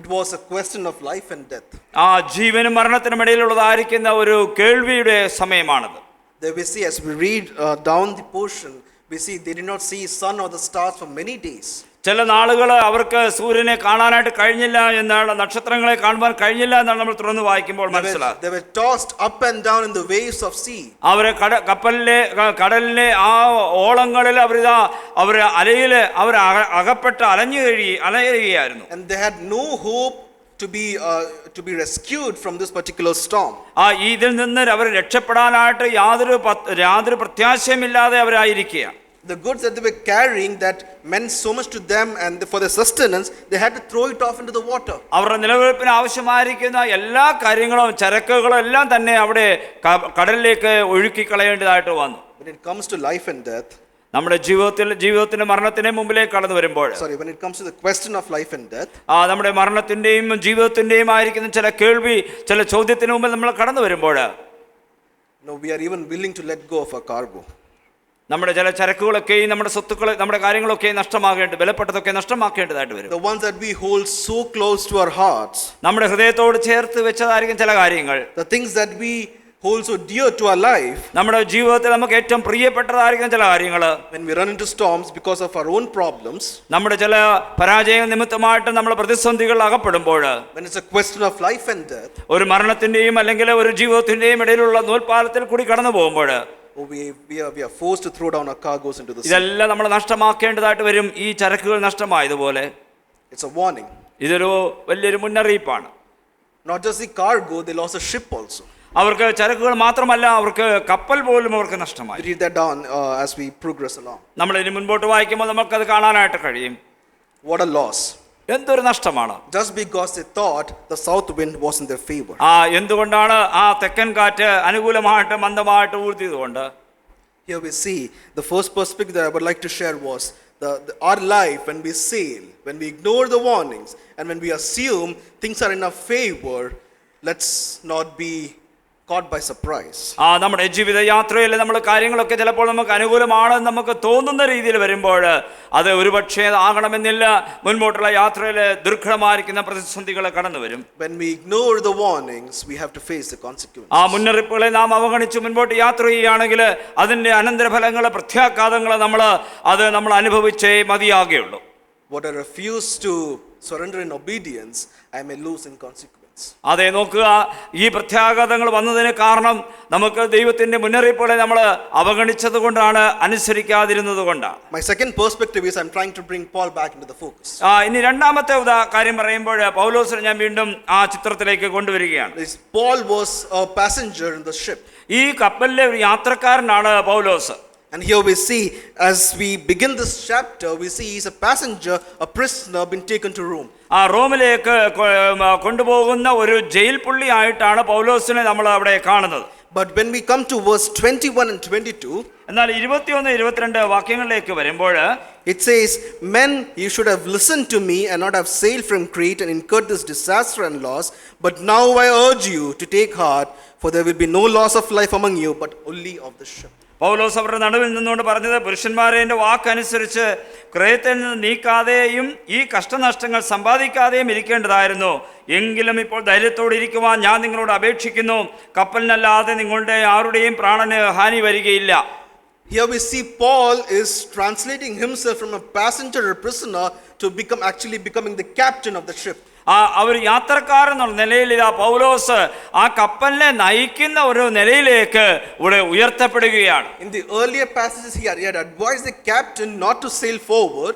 it was a question of life and death. ആ ജീവനും മരണത്തിനും ഇടയിലുള്ളതായിരിക്കുന്ന ഒരു കേൾവിയുടെ സമയമാണത്. There we see, as we read down the portion, we see they did not see sun or the stars for many days. ചില നാളുകൾ അവർക്ക് സൂര്യനെ കാണാനായിട്ട് കഴിഞ്ഞില്ല എന്നാണ്, നക്ഷത്രങ്ങളെ കാണുവാൻ കഴിഞ്ഞില്ല എന്നാണ് നമ്മൾ തുറന്ന് വായിക്കുമ്പോൾ മനസ്സിലാകും. They were tossed up and down in the waves of sea. അവരെ കടലിലെ ആ ഓളങ്ങളിൽ അവർ അലയിൽ അവർ അകപ്പെട്ട് അലയുകയായിരുന്നു. And they had no hope to be rescued from this particular storm. ആ ഇതിൽ നിന്ന് അവർ രക്ഷപ്പെടാനായിട്ട് യാതൊരു പ്രത്യാശയുമില്ലാതെ അവരായിരിക്കുക. The goods that they were carrying that meant so much to them and for their sustenance, they had to throw it off into the water. അവരുടെ നിലനിൽപ്പിന് ആവശ്യമായിരിക്കുന്ന എല്ലാ കാര്യങ്ങളും ചരക്കുകളും എല്ലാം തന്നെ അവിടെ കടലിലേക്ക് ഒഴുക്കി കളയേണ്ടതായിട്ട് വന്നു. When it comes to life and death, നമ്മുടെ ജീവിതത്തിന്റെ മരണത്തിന് മുമ്പിലേക്ക് കടന്നു വരുമ്പോൾ, when it comes to the question of life and death, നമ്മുടെ മരണത്തിന്റെയും ജീവിതത്തിന്റെയും ആയിരിക്കുന്ന ചില കേൾവി, ചില ചോദ്യത്തിന് മുമ്പിൽ നമ്മൾ കടന്നു വരുമ്പോൾ, we are even willing to let go of our cargo. നമ്മുടെ ചില ചരക്കുകളൊക്കെയും നമ്മുടെ സ്വത്തുക്കൾ, നമ്മുടെ കാര്യങ്ങളൊക്കെ വിലപ്പെട്ടതൊക്കെ നഷ്ടമാക്കേണ്ടതായിട്ട് വരും. The ones that we hold so close to our hearts, നമ്മുടെ ഹൃദയത്തോട് ചേർത്ത് വെച്ചതായിരിക്കും ചില കാര്യങ്ങൾ, the things that we hold so dear to our life, നമ്മുടെ ജീവിതത്തിൽ നമുക്ക് ഏറ്റവും പ്രിയപ്പെട്ടതായിരിക്കും ചില കാര്യങ്ങൾ. when we run into storms because of our own problems, നമ്മുടെ ചില പരാജയ നിമിത്തമായിട്ട് നമ്മൾ പ്രതിസന്ധികൾ അകപ്പെടുമ്പോൾ, when it's a question of life and death, ഒരു മരണത്തിന്റെയും അല്ലെങ്കിൽ ഒരു ജീവിതത്തിന്റെയും ഇടയിലുള്ള നൂൽപാലത്തിൽ കൂടി കടന്നു പോകുമ്പോൾ, we are forced to throw down our cargoes into the sea. ഇതെല്ലാം നമ്മൾ നഷ്ടമാക്കേണ്ടതായിട്ട് വരും. ഈ ചരക്കുകൾ നഷ്ടമായതുപോലെ It's a warning. ഇതൊരു വലിയൊരു മുന്നറിയിപ്പാണ്. Not just the cargo, they lost a ship also. അവർക്ക് ചരക്കുകൾ മാത്രമല്ല, അവർക്ക് കപ്പൽ പോലും അവർക്ക് നഷ്ടമായി. We read that down as we progress along. നമ്മൾ ഇനി മുൻപോട്ട് വായിക്കുമ്പോൾ നമുക്കത് കാണാനായിട്ട് കഴിയും. What a loss. എന്തൊരു നഷ്ടമാണ്. Just because they thought the south wind was in their favor. എന്തുകൊണ്ടാണ് ആ തെക്കൻ കാറ്റ് അനുകൂലമായിട്ട് മന്ദമായിട്ട് ഊഴ്ത്തിയതുകൊണ്ട്. Here we see the first perspective that I would like to share was our life when we sail, when we ignore the warnings, and when we assume things are in our favor. Let's not be caught by surprise. നമ്മുടെ ജീവിത യാത്രയിൽ നമ്മൾ കാര്യങ്ങളൊക്കെ ചിലപ്പോൾ നമുക്ക് അനുകൂലമാണെന്ന് നമുക്ക് തോന്നുന്ന രീതിയിൽ വരുമ്പോൾ അത് ഒരുപക്ഷേ ആകണമെന്നില്ല. മുൻപോട്ടുള്ള യാത്രയിൽ ദുർഘടമായിരിക്കുന്ന പ്രതിസന്ധികൾ കടന്നു വരും. When we ignore the warnings, we have to face the consequences. മുന്നറിയിപ്പുകളെ നാം അവഗണിച്ച് മുൻപോട്ട് യാത്ര ചെയ്യുകയാണെങ്കിൽ അതിൻ്റെ അനന്തരഫലങ്ങൾ, പ്രത്യാഘാതങ്ങൾ നമ്മൾ അനുഭവിച്ചേ മതിയാകുകയുള്ളൂ. What I refuse to surrender in obedience, I may lose in consequence. അതെ, നോക്കുക, ഈ പ്രത്യാഘാതങ്ങൾ വന്നതിന് കാരണം നമുക്ക് ദൈവത്തിന്റെ മുന്നറിയിപ്പുകളെ നമ്മൾ അവഗണിച്ചത് കൊണ്ടാണ്, അനുസരിക്കാതിരുന്നത് കൊണ്ടാണ്. My second perspective is I'm trying to bring Paul back into the focus. ഇനി രണ്ടാമത്തെ കാര്യം പറയുമ്പോൾ പൗലോസിനെ ഞാൻ വീണ്ടും ആ ചിത്രത്തിലേക്ക് കൊണ്ടുവരികയാണ്. Paul was a passenger in the ship. ഈ കപ്പലിലെ ഒരു യാത്രക്കാരനാണ് പൗലോസ്. And here we see, as we begin this chapter, we see he's a passenger, a prisoner, been taken to Rome. റോമിലേക്ക് കൊണ്ടുപോകുന്ന ഒരു ജയിൽ പുള്ളിയായിട്ടാണ് പൗലോസിനെ നമ്മൾ അവിടെ കാണുന്നത്. But when we come to verse 21 and 22, എന്നാൽ 21-22 വാക്യങ്ങളിലേക്ക് വരുമ്പോൾ it says, "Men, you should have listened to me and not have sailed from Crete and incurred this disaster and loss. But now I urge you to take heart, for there will be no loss of life among you, but only of the ship." പൗലോസ് അവരുടെ നടുവിൽ നിന്നുകൊണ്ട് പറഞ്ഞത്, പുരുഷന്മാരെ, എൻ്റെ വാക്കനുസരിച്ച് ക്രേത്തിൽ നിന്ന് നീക്കാതെയും ഈ കഷ്ടനഷ്ടങ്ങൾ സമ്പാദിക്കാതെയും ഇരിക്കേണ്ടതായിരുന്നു. എങ്കിലും ഇപ്പോൾ ധൈര്യത്തോടെ ഇരിക്കുവാൻ ഞാൻ നിങ്ങളോട് അപേക്ഷിക്കുന്നു. കപ്പലിനല്ലാതെ നിങ്ങളുടെ ആരുടെയും പ്രാണന് ഹാനി വരികയില്ല. Here we see Paul is translating himself from a passenger or prisoner to becoming the captain of the ship. അവർ യാത്രക്കാരെന്നുള്ള നിലയിൽ പൗലോസ് ആ കപ്പലിനെ നയിക്കുന്ന ഒരു നിലയിലേക്ക് ഇവിടെ ഉയർത്തപ്പെടുകയാണ്. In the earlier passages he had advised the captain not to sail forward.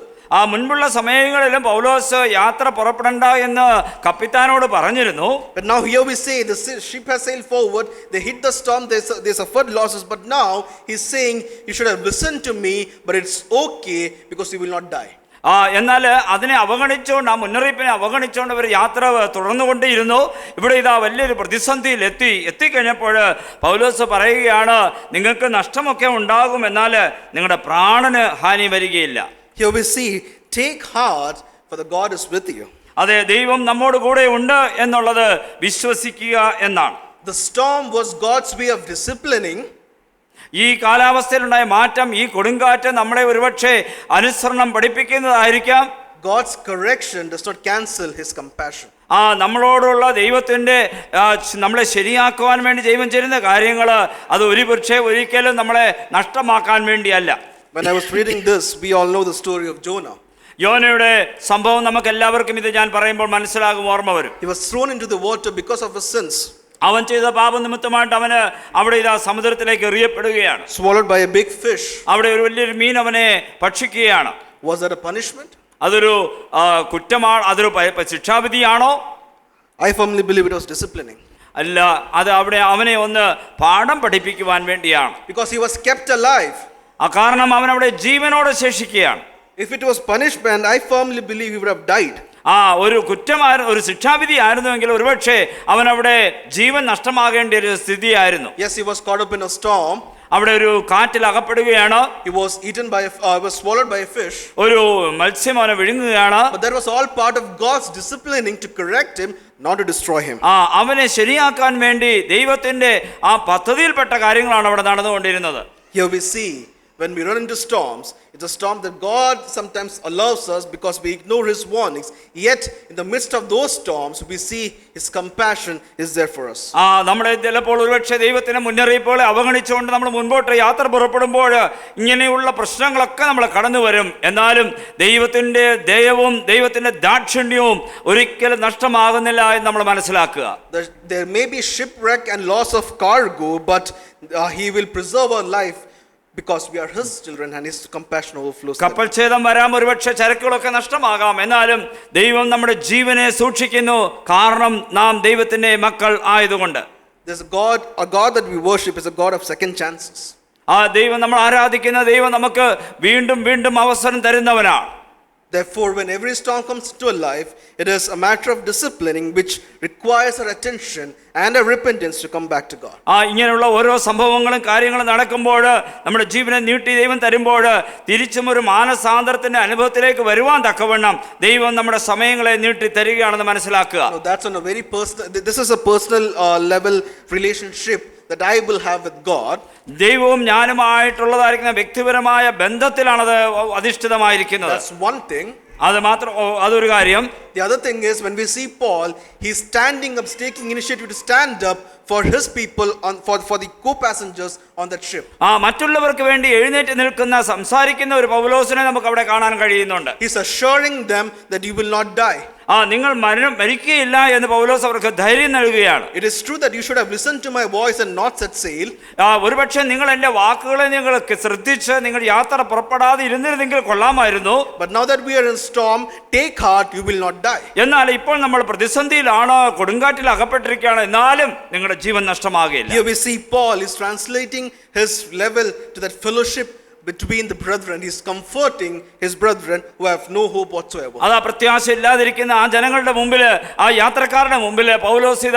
മുൻപുള്ള സമയങ്ങളിലും പൗലോസ് യാത്ര പുറപ്പെടണ്ട എന്ന് കപ്പിത്താനോട് പറഞ്ഞിരുന്നു. But now here we say the ship has sailed forward, they hit the storm, they suffered losses, but now he's saying you should have listened to me, but it's okay because you will not die. എന്നാൽ അതിനെ അവഗണിച്ചുകൊണ്ട്, ആ മുന്നറിയിപ്പിനെ അവഗണിച്ചുകൊണ്ട് അവർ യാത്ര തുടർന്നുകൊണ്ടേയിരുന്നു. ഇവിടെ വലിയൊരു പ്രതിസന്ധിയിൽ എത്തിക്കഴിഞ്ഞപ്പോൾ പൗലോസ് പറയുകയാണ്, നിങ്ങൾക്ക് നഷ്ടമൊക്കെ ഉണ്ടാകും, എന്നാൽ നിങ്ങളുടെ പ്രാണന് ഹാനി വരികയില്ല. Here we see, take heart, for the God is with you. അതെ, ദൈവം നമ്മോട് കൂടെ ഉണ്ട് എന്നുള്ളത് വിശ്വസിക്കുക എന്നാണ്. The storm was God's way of disciplining. ഈ കാലാവസ്ഥയിലുണ്ടായ മാറ്റം, ഈ കൊടുങ്കാറ്റ് നമ്മളെ ഒരുപക്ഷെ അനുസരണം പഠിപ്പിക്കുന്നതായിരിക്കാം. God's correction does not cancel his compassion. നമ്മളോടുള്ള ദൈവത്തിൻ്റെ നമ്മളെ ശരിയാക്കുവാൻ വേണ്ടി ദൈവം ചെയ്യുന്ന കാര്യങ്ങൾ അത് ഒരിക്കലും നമ്മളെ നഷ്ടമാക്കാൻ വേണ്ടിയല്ല. When I was reading this, we all know the story of Jonah. യോനയുടെ സംഭവം നമുക്ക് എല്ലാവർക്കും ഇത് ഞാൻ പറയുമ്പോൾ മനസ്സിലാകും, ഓർമ്മ വരും. He was thrown into the water because of his sins. അവൻ ചെയ്ത പാപനിമിത്തമായിട്ട് അവന് അവിടെ സമുദ്രത്തിലേക്ക് എറിയപ്പെടുകയാണ്. Swallowed by a big fish. അവിടെ ഒരു വലിയൊരു മീൻ അവനെ ഭക്ഷിക്കുകയാണ്. Was that a punishment? അതൊരു കുറ്റമാണ്, അതൊരു ശിക്ഷാവിധിയാണോ? I firmly believe it was disciplining. അല്ല, അത് അവിടെ അവനെ ഒന്ന് പാഠം പഠിപ്പിക്കുവാൻ വേണ്ടിയാണ്. Because he was kept alive. കാരണം അവൻ അവിടെ ജീവനോടെ ശേഷിക്കുകയാണ്. If it was punishment, I firmly believe he would have died. ഒരു കുറ്റമായിരുന്നു, ഒരു ശിക്ഷാവിധി ആയിരുന്നുവെങ്കിൽ ഒരുപക്ഷെ അവൻ അവിടെ ജീവൻ നഷ്ടമാകേണ്ട ഒരു സ്ഥിതിയായിരുന്നു. Yes, he was caught up in a storm. അവിടെ ഒരു കാറ്റിൽ അകപ്പെടുകയാണ്. He was was swallowed by a fish. ഒരു മത്സ്യം അവനെ വിഴുങ്ങുകയാണ്. But that was all part of God's disciplining to correct him, not to destroy him. അവനെ ശരിയാക്കാൻ വേണ്ടി ദൈവത്തിന്റെ ആ പദ്ധതിയിൽപ്പെട്ട കാര്യങ്ങളാണ് അവിടെ നടന്നുകൊണ്ടിരുന്നത്. Here we see, when we run into storms, it's a storm that God sometimes allows us because we ignore his warnings. Yet in the midst of those storms, we see his compassion is there for us. നമ്മളെ ചിലപ്പോൾ ഒരുപക്ഷെ ദൈവത്തിന്റെ മുന്നറിയിപ്പുകളെ അവഗണിച്ചുകൊണ്ട് നമ്മൾ മുൻപോട്ട് യാത്ര പുറപ്പെടുമ്പോൾ ഇങ്ങനെയുള്ള പ്രശ്നങ്ങളൊക്കെ നമ്മൾ കടന്നു വരും. എന്നാലും ദൈവത്തിന്റെ ദയവും ദൈവത്തിന്റെ ദാക്ഷിണ്യവും ഒരിക്കലും നഷ്ടമാകുന്നില്ല എന്ന് നമ്മൾ മനസ്സിലാക്കുക. There may be shipwreck and loss of cargo, but he will preserve our life because we are his children and his compassion overflows. കപ്പൽ ഛേദം വരാം, ഒരുപക്ഷെ ചരക്കുകളൊക്കെ നഷ്ടമാകാം, എന്നാലും ദൈവം നമ്മുടെ ജീവനെ സൂക്ഷിക്കുന്നു, കാരണം നാം ദൈവത്തിന്റെ മക്കൾ ആയതുകൊണ്ട്. There's a God that we worship is a God of second chances. ദൈവം നമ്മൾ ആരാധിക്കുന്ന ദൈവം നമുക്ക് വീണ്ടും വീണ്ടും അവസരം തരുന്നവനാണ്. Therefore, when every storm comes into a life, it is a matter of disciplining which requires our attention and a repentance to come back to God. ഇങ്ങനെയുള്ള ഓരോ സംഭവങ്ങളും കാര്യങ്ങളും നടക്കുമ്പോൾ നമ്മുടെ ജീവനെ നീട്ടി ദൈവം തരുമ്പോൾ തിരിച്ചും ഒരു മാനസാന്തരത്തിന്റെ അനുഭവത്തിലേക്ക് വരുവാൻ തക്കവണ്ണം ദൈവം നമ്മുടെ സമയങ്ങളെ നീട്ടി തരികയാണെന്ന് മനസ്സിലാക്കുക. Now, that's on a very personal, this is a personal level relationship that I will have with God. ദൈവവും ഞാനുമായിട്ടുള്ളതായിരിക്കുന്ന വ്യക്തിപരമായ ബന്ധത്തിലാണത് അധിഷ്ഠിതമായിരിക്കുന്നത്. That's one thing. അതൊരു കാര്യം. The other thing is, when we see Paul, he's standing up, taking initiative to stand up for his people, for the co-passengers on that ship. മറ്റുള്ളവർക്ക് വേണ്ടി എഴുന്നേറ്റ് നിൽക്കുന്ന സംസാരിക്കുന്ന ഒരു പൗലോസിനെ നമുക്ക് അവിടെ കാണാൻ കഴിയുന്നുണ്ട്. He's assuring them that you will not die. നിങ്ങൾ മരിക്കുകയില്ല എന്ന് പൗലോസ് അവർക്ക് ധൈര്യം നൽകുകയാണ്. It is true that you should have listened to my voice and not set sail. ഒരുപക്ഷെ നിങ്ങൾ എന്റെ വാക്കുകളെ നിങ്ങൾ ശ്രദ്ധിച്ച് നിങ്ങൾ യാത്ര പുറപ്പെടാതെ ഇരുന്നിരുന്നെങ്കിൽ കൊള്ളാമായിരുന്നു. But now that we are in storm, take heart, you will not die. എന്നാൽ ഇപ്പോൾ നമ്മൾ പ്രതിസന്ധിയിലാണ്, കൊടുങ്കാറ്റിൽ അകപ്പെട്ടിരിക്കുകയാണ്, എന്നാലും നിങ്ങളുടെ ജീവൻ നഷ്ടമാകില്ല. Here we see Paul is translating his level to that fellowship between the brethren. He's comforting his brethren who have no hope whatsoever. പ്രത്യാശ ഇല്ലാതിരിക്കുന്ന ആ ജനങ്ങളുടെ മുമ്പിൽ, ആ യാത്രക്കാരുടെ മുമ്പിൽ പൗലോസ്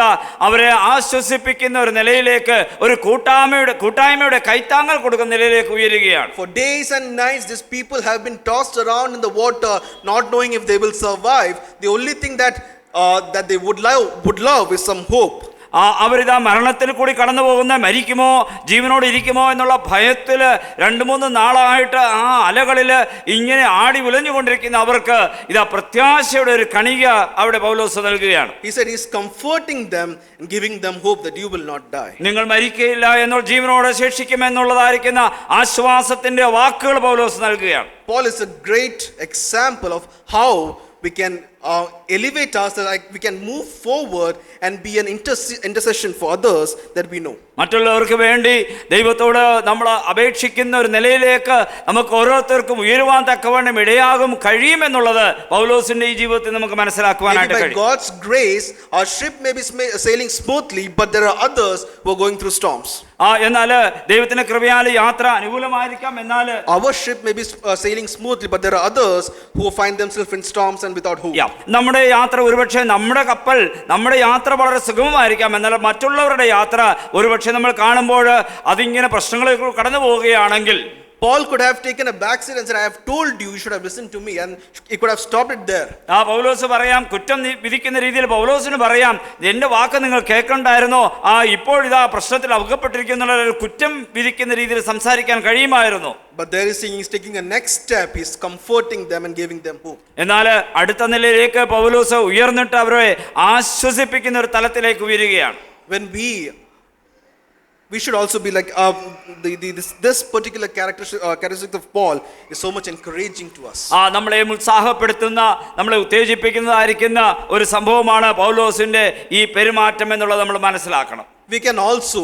അവരെ ആശ്വസിപ്പിക്കുന്ന ഒരു നിലയിലേക്ക്, ഒരു കൂട്ടായ്മയുടെ കൈത്താങ്ങൽ കൊടുക്കുന്ന നിലയിലേക്ക് ഉയരുകയാണ്. For days and nights these people have been tossed around in the water, not knowing if they will survive. The only thing that they would love is some hope. അവരിതാ മരണത്തിൽ കൂടി കടന്നു പോകുന്ന, മരിക്കുമോ ജീവനോട് ഇരിക്കുമോ എന്നുള്ള ഭയത്തിൽ 2-3 നാളായിട്ട് ആ അലകളിൽ ഇങ്ങനെ ആടി ഉലഞ്ഞുകൊണ്ടിരിക്കുന്ന അവർക്ക് ഇതാ പ്രത്യാശയുടെ ഒരു കണിക അവിടെ പൗലോസ് നൽകുകയാണ്. He said he's comforting them and giving them hope that you will not die. നിങ്ങൾ മരിക്കയില്ല എന്നുള്ള, ജീവനോട് ശേഷിക്കുമെന്നുള്ളതായിരിക്കുന്ന ആശ്വാസത്തിന്റെ വാക്കുകൾ പൗലോസ് നൽകുകയാണ്. Paul is a great example of how we can elevate ourselves, like we can move forward and be an intercession for others that we know. മറ്റുള്ളവർക്ക് വേണ്ടി ദൈവത്തോട് നമ്മൾ അപേക്ഷിക്കുന്ന ഒരു നിലയിലേക്ക് നമുക്ക് ഓരോരുത്തർക്കും ഉയരുവാൻ തക്കവണ്ണം ഇടയാകും കഴിയുമെന്നുള്ളത് പൗലോസിന്റെ ഈ ജീവിതത്തിൽ നമുക്ക് മനസ്സിലാക്കുവാനായിട്ട് കഴിയും. By God's grace, our ship may be sailing smoothly, but there are others who are going through storms. എന്നാൽ ദൈവത്തിന്റെ കൃപയാൽ യാത്ര അനുകൂലമായിരിക്കാം, എന്നാൽ our ship may be sailing smoothly, but there are others who find themselves in storms and without hope. നമ്മുടെ യാത്ര ഒരുപക്ഷെ, നമ്മുടെ കപ്പൽ, നമ്മുടെ യാത്ര വളരെ സുഗമമായിരിക്കാം, എന്നാൽ മറ്റുള്ളവരുടെ യാത്ര ഒരുപക്ഷെ നമ്മൾ കാണുമ്പോൾ അതിങ്ങനെ പ്രശ്നങ്ങളിൽ കടന്നു പോവുകയാണെങ്കിൽ Paul could have taken a back seat and said, I have told you, you should have listened to me, and he could have stopped it there. പൗലോസ് പറയാം, കുറ്റം വിധിക്കുന്ന രീതിയിൽ പൗലോസിന് പറയാം, എന്റെ വാക്ക് നിങ്ങൾ കേൾക്കണ്ടായിരുന്നോ, ഇപ്പോൾ ഇതാ പ്രശ്നത്തിൽ അകപ്പെട്ടിരിക്കുന്ന ഒരു കുറ്റം വിധിക്കുന്ന രീതിയിൽ സംസാരിക്കാൻ കഴിയുമായിരുന്നു. But there he's taking a next step. He's comforting them and giving them hope. എന്നാൽ അടുത്ത നിലയിലേക്ക് പൗലോസ് ഉയർന്നിട്ട് അവരെ ആശ്വസിപ്പിക്കുന്ന ഒരു തലത്തിലേക്ക് ഉയരുകയാണ്. When we should also be like this particular characteristic of Paul is so much encouraging to us. നമ്മളെ ഉത്സാഹപ്പെടുത്തുന്ന, നമ്മളെ ഉത്തേജിപ്പിക്കുന്നതായിരിക്കുന്ന ഒരു സംഭവമാണ് പൗലോസിന്റെ ഈ പെരുമാറ്റം എന്നുള്ളത് നമ്മൾ മനസ്സിലാക്കണം. We can also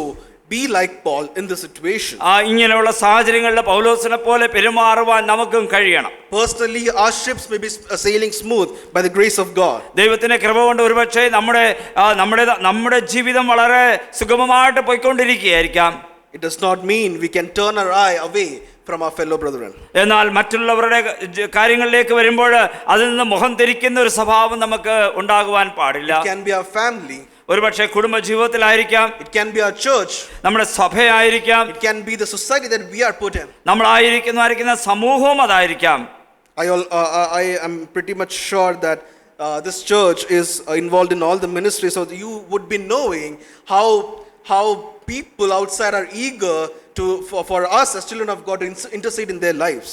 be like Paul in this situation. ഇങ്ങനെയുള്ള സാഹചര്യങ്ങളിൽ പൗലോസിനെ പോലെ പെരുമാറുവാൻ നമുക്കും കഴിയണം. Personally, our ships may be sailing smooth by the grace of God. ദൈവത്തിന്റെ കൃപ കൊണ്ട് ഒരുപക്ഷെ നമ്മുടെ ജീവിതം വളരെ സുഗമമായിട്ട് പോയിക്കൊണ്ടിരിക്കുകയായിരിക്കാം. It does not mean we can turn our eye away from our fellow brethren. എന്നാൽ മറ്റുള്ളവരുടെ കാര്യങ്ങളിലേക്ക് വരുമ്പോൾ അതിൽ നിന്ന് മുഖം തിരിക്കുന്ന ഒരു സ്വഭാവം നമുക്ക് ഉണ്ടാകുവാൻ പാടില്ല. It can be our family. ഒരുപക്ഷെ കുടുംബ ജീവിതത്തിലായിരിക്കാം, it can be our church, നമ്മുടെ സഭയായിരിക്കാം, it can be the society that we are put in. നമ്മളായിരിക്കുന്ന സമൂഹവും അതായിരിക്കാം. I am pretty much sure that this church is involved in all the ministries, so you would be knowing how people outside are eager for us as children of God to intercede in their lives.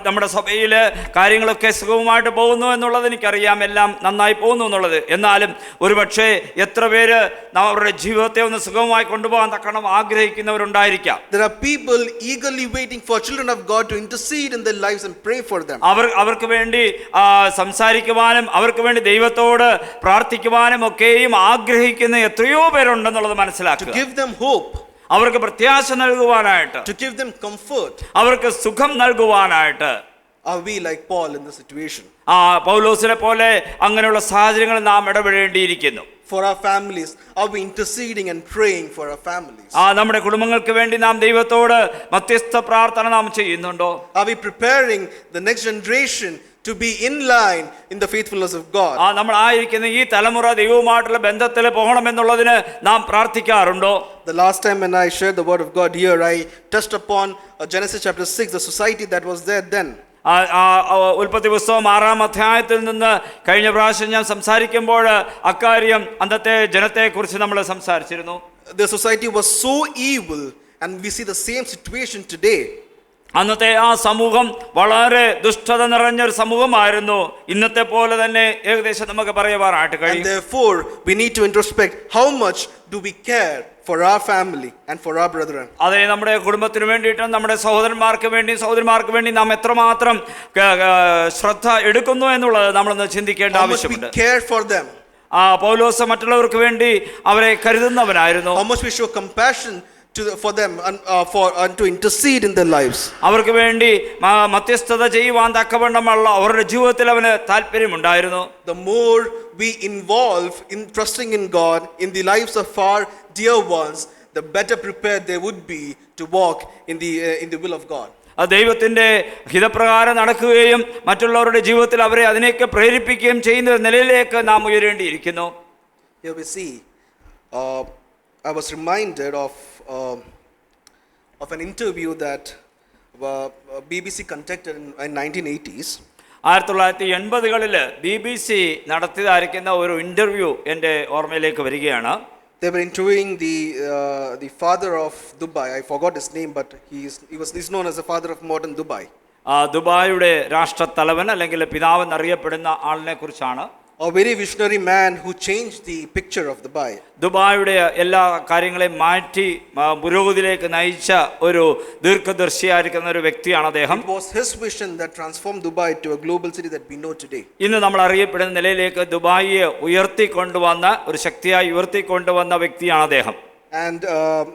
നമ്മുടെ സഭയിൽ കാര്യങ്ങളൊക്കെ സുഗമമായിട്ട് പോകുന്നു എന്നുള്ളത് എനിക്കറിയാം, എല്ലാം നന്നായി പോകുന്നു എന്നുള്ളത്. എന്നാലും ഒരുപക്ഷെ എത്ര പേര് അവരുടെ ജീവിതത്തെ ഒന്ന് സുഗമമായി കൊണ്ടുപോകാൻ തക്കണം ആഗ്രഹിക്കുന്നവരുണ്ടായിരിക്കാം. There are people eagerly waiting for children of God to intercede in their lives and pray for them. അവർക്ക് വേണ്ടി സംസാരിക്കുവാനും അവർക്ക് വേണ്ടി ദൈവത്തോട് പ്രാർത്ഥിക്കുവാനും ഒക്കെയും ആഗ്രഹിക്കുന്ന എത്രയോ പേരുണ്ടെന്നുള്ളത് മനസ്സിലാക്കുക. To give them hope, അവർക്ക് പ്രത്യാശ നൽകുവാനായിട്ട്, to give them comfort. അവർക്ക് സുഖം നൽകുവാനായിട്ട്. Are we like Paul in this situation? പൗലോസിനെ പോലെ അങ്ങനെയുള്ള സാഹചര്യങ്ങളിൽ നാം ഇടപെടേണ്ടിയിരിക്കുന്നു. For our families, are we interceding and praying for our families? നമ്മുടെ കുടുംബങ്ങൾക്ക് വേണ്ടി നാം ദൈവത്തോട് മധ്യസ്ഥ പ്രാർത്ഥന നാം ചെയ്യുന്നുണ്ടോ? Are we preparing the next generation to be in line in the faithfulness of God. നമ്മൾ ആയിരിക്കുന്ന ഈ തലമുറ ദൈവവുമായിട്ടുള്ള ബന്ധത്തിൽ പോകണമെന്നുള്ളതിന് നാം പ്രാർത്ഥിക്കാറുണ്ടോ? The last time when I shared the word of God here, I touched upon Genesis chapter 6, the society that was there then. ഉൽപ്പത്തി പുസ്തകം 6-ാം അധ്യായത്തിൽ നിന്ന് കഴിഞ്ഞ പ്രാവശ്യം ഞാൻ സംസാരിക്കുമ്പോൾ അക്കാര്യം അന്നത്തെ ജനത്തെക്കുറിച്ച് നമ്മൾ സംസാരിച്ചിരുന്നു. The society was so evil, and we see the same situation today. അന്നത്തെ ആ സമൂഹം വളരെ ദുഷ്ടത നിറഞ്ഞൊരു സമൂഹമായിരുന്നു. ഇന്നത്തെ പോലെ തന്നെ ഏകദേശം നമുക്ക് പറയുവാനായിട്ട് And കഴിയും. therefore, we need to introspect how much do we care for our family and for our brethren. അതെ, നമ്മുടെ കുടുംബത്തിന് വേണ്ടിയിട്ടും നമ്മുടെ സഹോദരന്മാർക്ക് വേണ്ടി നാം എത്രമാത്രം ശ്രദ്ധ എടുക്കുന്നു എന്നുള്ളത് നമ്മളൊന്ന് ചിന്തിക്കേണ്ട How much we ആവശ്യമുണ്ട്. care for them. പൗലോസ് മറ്റുള്ളവർക്ക് വേണ്ടി അവരെ കരുതുന്നവനായിരുന്നു. How much we show compassion for them and to intercede in their lives. അവർക്ക് വേണ്ടി മധ്യസ്ഥത ചെയ്യുവാൻ തക്കവണ്ണമുള്ള അവരുടെ ജീവിതത്തിൽ അവന് താല്പര്യമുണ്ടായിരുന്നു. The more we involve in trusting in God in the lives of our dear ones, the better prepared they would be to walk in the will of God. ദൈവത്തിൻ്റെ ഹിതപ്രകാരം നടക്കുകയും മറ്റുള്ളവരുടെ ജീവിതത്തിൽ അവരെ അതിനെയൊക്കെ പ്രേരിപ്പിക്കുകയും ചെയ്യുന്ന നിലയിലേക്ക് നാം ഉയരേണ്ടിയിരിക്കുന്നു. Here we see, I was reminded of an interview that BBC conducted in 1980s. 1980-കളിൽ BBC നടത്തിയതായിരിക്കുന്ന ഒരു ഇൻ്റർവ്യൂ എൻ്റെ ഓർമ്മയിലേക്ക് വരികയാണ്. They were interviewing the father of Dubai. I forgot his name, but he's known as the father of modern Dubai. ദുബായിയുടെ രാഷ്ട്രത്തലവൻ അല്ലെങ്കിൽ പിതാവ് എന്നറിയപ്പെടുന്ന ആളിനെ കുറിച്ചാണ്. A very visionary man who changed the picture of Dubai. ദുബായിയുടെ എല്ലാ കാര്യങ്ങളെയും മാറ്റി പുരോഗതിയിലേക്ക് നയിച്ച ഒരു ദീർഘദർശിയായിരിക്കുന്ന ഒരു വ്യക്തിയാണ് അദ്ദേഹം. It was his vision that transformed Dubai to a global city that we know today. ഇന്ന് നമ്മൾ അറിയപ്പെടുന്ന നിലയിലേക്ക് ദുബായിയെ ഉയർത്തിക്കൊണ്ടുവന്ന ഒരു ശക്തിയായി ഉയർത്തിക്കൊണ്ടുവന്ന വ്യക്തിയാണ് അദ്ദേഹം. And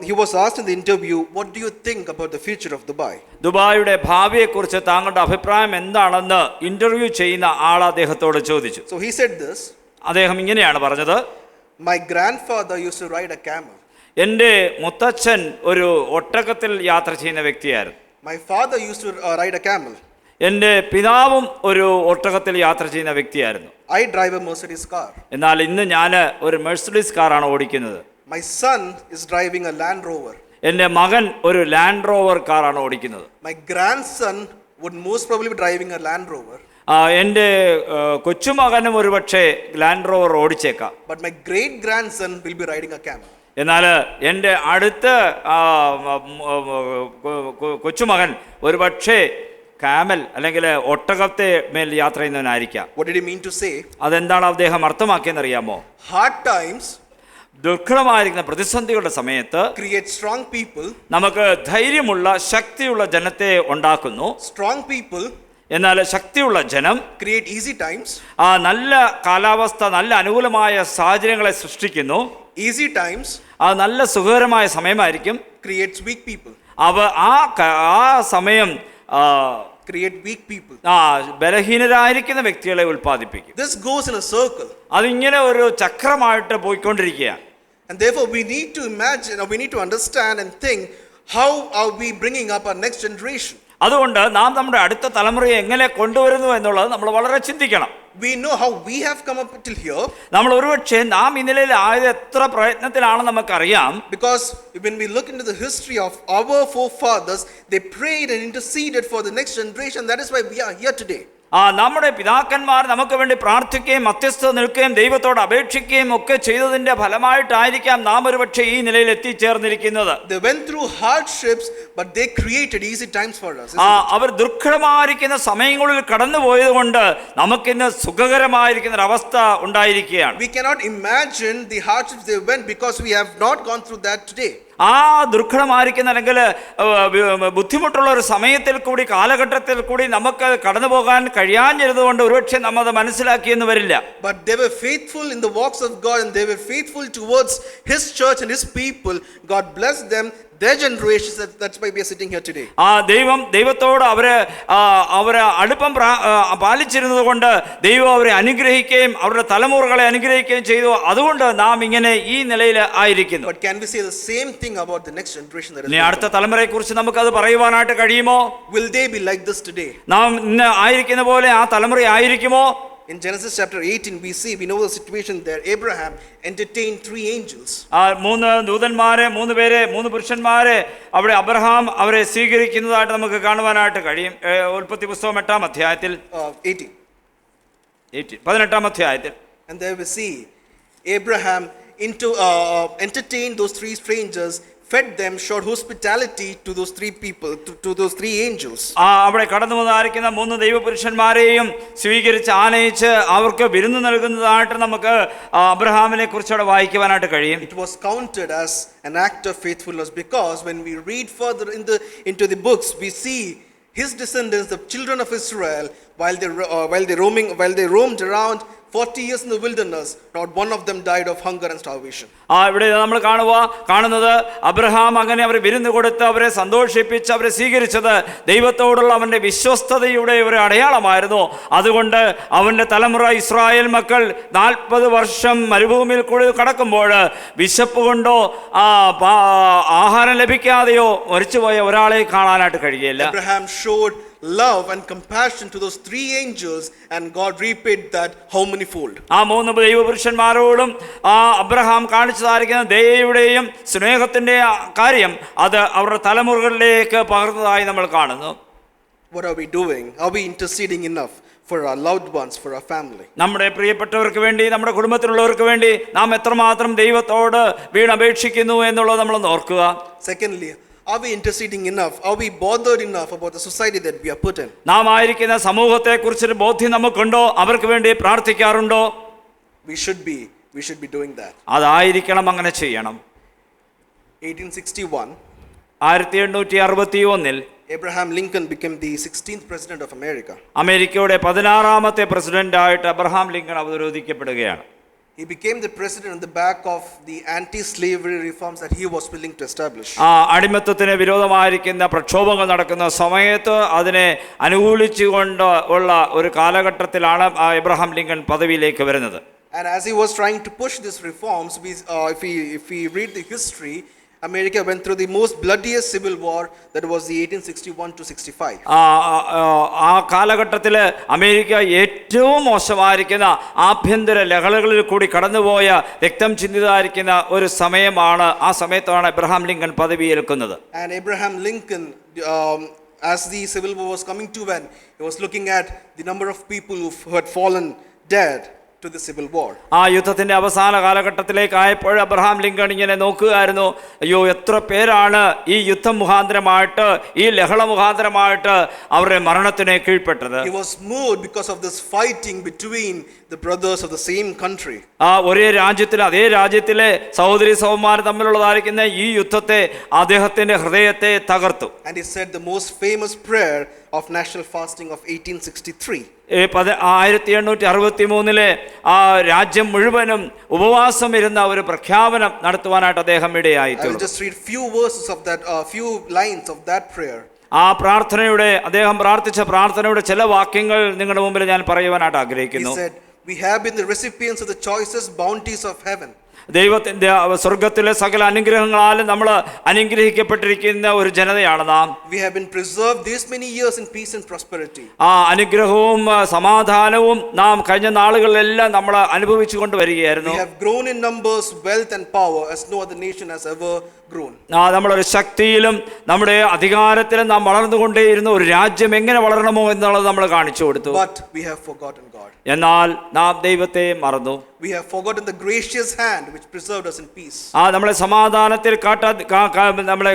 he was asked in the interview, what do you think about the future of Dubai? ദുബായിയുടെ ഭാവിയെക്കുറിച്ച് താങ്കളുടെ അഭിപ്രായം എന്താണെന്ന് ഇന്റർവ്യൂ ചെയ്യുന്ന ആൾ അദ്ദേഹത്തോട് ചോദിച്ചു. So he said this. അദ്ദേഹം ഇങ്ങനെയാണ് പറഞ്ഞത്. My grandfather used to ride a camel. എൻ്റെ മുത്തച്ഛൻ ഒരു ഒട്ടകത്തിൽ യാത്ര ചെയ്യുന്ന വ്യക്തിയായിരുന്നു. My father used to ride a camel. എൻ്റെ പിതാവും ഒരു ഒട്ടകത്തിൽ യാത്ര ചെയ്യുന്ന വ്യക്തിയായിരുന്നു. I drive a Mercedes car. എന്നാൽ ഇന്ന് ഞാൻ ഒരു മെഴ്സിഡീസ് കാറാണ് ഓടിക്കുന്നത്. My son is driving a Land Rover. എൻ്റെ മകൻ ഒരു ലാൻഡ് റോവർ കാറാണ് ഓടിക്കുന്നത്. My grandson would most probably be driving a Land Rover. എൻ്റെ കൊച്ചുമകനും ഒരുപക്ഷെ ലാൻഡ് റോവർ ഓടിച്ചേക്കാം. But my great grandson will be riding a camel. എന്നാൽ എൻ്റെ അടുത്ത കൊച്ചുമകൻ ഒരുപക്ഷെ കാമൽ അല്ലെങ്കിൽ ഒട്ടകത്തെ മേൽ യാത്ര ചെയ്യുന്നവനായിരിക്കാം. What did he mean to say? അതെന്താണ് അദ്ദേഹം അർത്ഥമാക്കിയെന്നറിയാമോ? Hard times ദുർഘടമായിരിക്കുന്ന പ്രതിസന്ധികളുടെ സമയത്ത് create strong people. നമുക്ക് ധൈര്യമുള്ള ശക്തിയുള്ള ജനത്തെ ഉണ്ടാക്കുന്നു. Strong people എന്നാൽ ശക്തിയുള്ള ജനം create easy times. നല്ല കാലാവസ്ഥ, നല്ല അനുകൂലമായ സാഹചര്യങ്ങളെ സൃഷ്ടിക്കുന്നു. Easy times നല്ല സുഖകരമായ സമയമായിരിക്കും. creates weak people. ആ സമയം create weak people. ബലഹീനരായിരിക്കുന്ന വ്യക്തികളെ ഉൽപ്പാദിപ്പിക്കും. This goes in a circle. അതിങ്ങനെ ഒരു ചക്രമായിട്ട് പോയിക്കൊണ്ടിരിക്കുകയാണ്. And therefore we need to imagine, or we need to understand and think, how are we bringing up our next generation? അതുകൊണ്ട് നാം നമ്മുടെ അടുത്ത തലമുറയെ എങ്ങനെ കൊണ്ടുവരുന്നു എന്നുള്ളത് നമ്മൾ വളരെ ചിന്തിക്കണം. We know how we have come up till here. നമ്മൾ ഒരുപക്ഷെ നാം ഈ നിലയിൽ ആയത് എത്ര പ്രയത്നത്തിലാണെന്ന് നമുക്കറിയാം. Because when we look into the history of our forefathers, they prayed and interceded for the next generation. That is why we are here today. നമ്മുടെ പിതാക്കന്മാർ നമുക്ക് വേണ്ടി പ്രാർത്ഥിക്കുകയും മധ്യസ്ഥത നിൽക്കുകയും ദൈവത്തോട് അപേക്ഷിക്കുകയും ഒക്കെ ചെയ്തതിന്റെ ഫലമായിട്ടായിരിക്കാം നാം ഒരുപക്ഷെ ഈ നിലയിൽ എത്തിച്ചേർന്നിരിക്കുന്നത്. They went through hardships, but they created easy times for us. അവർ ദുർഘടമായിരിക്കുന്ന സമയങ്ങളിൽ കടന്നുപോയത് കൊണ്ട് നമുക്കിന്ന് സുഖകരമായിരിക്കുന്ന ഒരു അവസ്ഥ ഉണ്ടായിരിക്കുകയാണ്. We cannot imagine the hardships they went because we have not gone through that today. ദുർഘടമായിരിക്കുന്ന അല്ലെങ്കിൽ ബുദ്ധിമുട്ടുള്ള ഒരു സമയത്തിൽ കൂടി കാലഘട്ടത്തിൽ കൂടി നമുക്ക് കടന്നു പോകാൻ കഴിയാഞ്ഞിരുന്നുകൊണ്ട് ഒരുപക്ഷെ നമ്മത് മനസ്സിലാക്കിയെന്ന് വരില്ല. But they were faithful in the walks of God, and they were faithful towards His church and His people. God blessed them. their generations, that's why we are sitting here today. ആ ദൈവത്തോട് അവരെ അടുപ്പം പാലിച്ചിരുന്നത് കൊണ്ട് ദൈവം അവരെ അനുഗ്രഹിക്കുകയും അവരുടെ തലമുറകളെ അനുഗ്രഹിക്കുകയും ചെയ്തു. അതുകൊണ്ട് നാം ഇങ്ങനെ ഈ നിലയിൽ ആയിരിക്കുന്നു. But can we say the same thing about the next generation that is ഇനി അടുത്ത തലമുറയെ കുറിച്ച് നമുക്കത് പറയുവാനായിട്ട് കഴിയുമോ? Will they be like this today? നാം ഇന്ന് ആയിരിക്കുന്ന പോലെ ആ തലമുറ ആയിരിക്കുമോ? In Genesis chapter 18 we know the situation there. Abraham entertained 3 angels. ആ 3 ദൂതന്മാരെ, 3 പേരെ, 3 പുരുഷന്മാരെ അവിടെ അബ്രഹാം അവരെ സ്വീകരിക്കുന്നതായിട്ട് നമുക്ക് കാണുവാനായിട്ട് കഴിയും. ഉൽപ്പത്തി പുസ്തകം 8-ാം അധ്യായത്തിൽ 18-ാം അധ്യായത്തിൽ. And there we see Abraham entertained those 3 strangers, fed them, showed hospitality to those 3 people, to those 3 angels. അവിടെ കടന്നു വന്നായിരിക്കുന്ന 3 ദൈവപുരുഷന്മാരെയും സ്വീകരിച്ച് ആനയിച്ച് അവർക്ക് വിരുന്ന് നൽകുന്നതായിട്ട് നമുക്ക് അബ്രഹാമിനെ കുറിച്ചവിടെ വായിക്കുവാനായിട്ട് കഴിയും. It was counted as an act of faithfulness because when we read further into the books, we see his descendants, the children of Israel, while they roamed around 40 years in the wilderness, not one of them died of hunger and starvation. ഇവിടെ നമ്മൾ കാണുന്നത് അബ്രഹാം അങ്ങനെ അവരെ വിരുന്ന് കൊടുത്ത് അവരെ സന്തോഷിപ്പിച്ച് അവരെ സ്വീകരിച്ചത് ദൈവത്തോടുള്ള അവൻ്റെ വിശ്വസ്തതയുടെ ഒരു അടയാളമായിരുന്നു. അതുകൊണ്ട് അവൻ്റെ തലമുറ ഇസ്രായേൽ മക്കൾ 40 വർഷം മരുഭൂമിയിൽ കൂടി കടക്കുമ്പോൾ വിശപ്പ് കൊണ്ടോ ആഹാരം ലഭിക്കാതെയോ മരിച്ചുപോയ ഒരാളെ കാണാനായിട്ട് കഴിയില്ല. Abraham showed love and compassion to those 3 angels, and God repaid that how many fold. ആ 3 ദൈവപുരുഷന്മാരോടും അബ്രഹാം കാണിച്ചതായിരിക്കുന്ന ദയയുടെയും സ്നേഹത്തിന്റെ കാര്യം അത് അവരുടെ തലമുറകളിലേക്ക് പകർന്നതായി നമ്മൾ കാണുന്നു. What are we doing? Are we interceding enough for our loved ones, for our family? നമ്മുടെ പ്രിയപ്പെട്ടവർക്ക് വേണ്ടി, നമ്മുടെ കുടുംബത്തിലുള്ളവർക്ക് വേണ്ടി നാം എത്രമാത്രം ദൈവത്തോട് വീണപേക്ഷിക്കുന്നു എന്നുള്ളത് നമ്മൾ ഓർക്കുക. Secondly, are we interceding enough? Are we bothered enough about the society that we are put in? നാം ആയിരിക്കുന്ന സമൂഹത്തെ കുറിച്ചൊരു ബോധ്യം നമുക്കുണ്ടോ? അവർക്ക് വേണ്ടി പ്രാർത്ഥിക്കാറുണ്ടോ? We should be doing that. അതായിരിക്കണം, അങ്ങനെ ചെയ്യണം. 1861 1861 Abraham Lincoln became the 16th president of America. അമേരിക്കയുടെ 16ാമത്തെ പ്രസിഡന്റായിട്ട് അബ്രഹാം ലിങ്കൺ അവരോധിക്കപ്പെടുകയാണ്. He became the president on the back of the anti-slavery reforms that he was willing to establish. അടിമത്തത്തിന് വിരോധമായിരിക്കുന്ന പ്രക്ഷോഭങ്ങൾ നടക്കുന്ന സമയത്ത് അതിനെ അനുകൂലിച്ചുകൊണ്ട് ഉള്ള ഒരു കാലഘട്ടത്തിലാണ് എബ്രഹാം ലിങ്കൺ പദവിയിലേക്ക് വരുന്നത്. And as he was trying to push these reforms, if we read the history, America went through the most bloodiest civil war, that was the 1861 to 65. ആ കാലഘട്ടത്തിൽ അമേരിക്ക ഏറ്റവും മോശമായിരിക്കുന്ന ആഭ്യന്തര ലഹളകളിൽ കൂടി കടന്നുപോയ രക്തം ചിന്തിതായിരിക്കുന്ന ഒരു സമയമാണ്. ആ സമയത്താണ് എബ്രഹാം ലിങ്കൺ പദവിയേൽക്കുന്നത്. And Abraham Lincoln, as the civil war was coming to an end, he was looking at the number of people who had fallen dead to the civil war. ആ യുദ്ധത്തിന്റെ അവസാന കാലഘട്ടത്തിലേക്ക് ആയപ്പോൾ അബ്രഹാം ലിങ്കൺ ഇങ്ങനെ നോക്കുകയായിരുന്നു. അയ്യോ, എത്ര പേരാണ് ഈ യുദ്ധം മുഖാന്തരമായിട്ട്, ഈ ലഹള മുഖാന്തരമായിട്ട് അവരുടെ മരണത്തിനെ കീഴ്പ്പെട്ടത്. He was moved because of this fighting between the brothers of the same country. ഒരേ രാജ്യത്തിലെ, അതേ രാജ്യത്തിലെ സഹോദരി സഹോദരന്മാർ തമ്മിലുള്ളതായിരിക്കുന്ന ഈ യുദ്ധത്തെ അദ്ദേഹത്തിന്റെ ഹൃദയത്തെ തകർത്തു. And he said the most famous prayer of national fasting of 1863. 1863 ആ രാജ്യം മുഴുവനും ഉപവാസം ഇരുന്ന ഒരു പ്രഖ്യാപനം നടത്തുവാനായിട്ട് അദ്ദേഹം ഇടയായി. I will just read few verses of that, few lines of that prayer. ആ പ്രാർത്ഥനയുടെ, അദ്ദേഹം പ്രാർത്ഥിച്ച പ്രാർത്ഥനയുടെ ചില വാക്യങ്ങൾ നിങ്ങളുടെ മുമ്പിൽ ഞാൻ പറയുവാനായിട്ട് ആഗ്രഹിക്കുന്നു. He said, "We have been the recipients of the choicest bounties of heaven." ദൈവത്തിന്റെ സ്വർഗത്തിലെ സകല അനുഗ്രഹങ്ങളാലും നമ്മൾ അനുഗ്രഹിക്കപ്പെട്ടിരിക്കുന്ന ഒരു ജനതയാണ് നാം. We have been preserved these many years in peace and prosperity. ആ അനുഗ്രഹവും സമാധാനവും നാം കഴിഞ്ഞ നാളുകളിലെല്ലാം നമ്മൾ അനുഭവിച്ചു കൊണ്ടുവരികയായിരുന്നു. We have grown in numbers, wealth and power as no other nation has ever grown. നമ്മളൊരു ശക്തിയിലും നമ്മുടെ അധികാരത്തിലും നാം വളർന്നുകൊണ്ടേയിരുന്ന ഒരു രാജ്യം എങ്ങനെ വളരണമോ എന്നുള്ളത് നമ്മൾ കാണിച്ചു കൊടുത്തു. But we have forgotten God. എന്നാൽ നാം ദൈവത്തെ മറന്നു. We have forgotten the gracious hand which preserved us in peace. നമ്മളെ സമാധാനത്തിൽ നമ്മളെ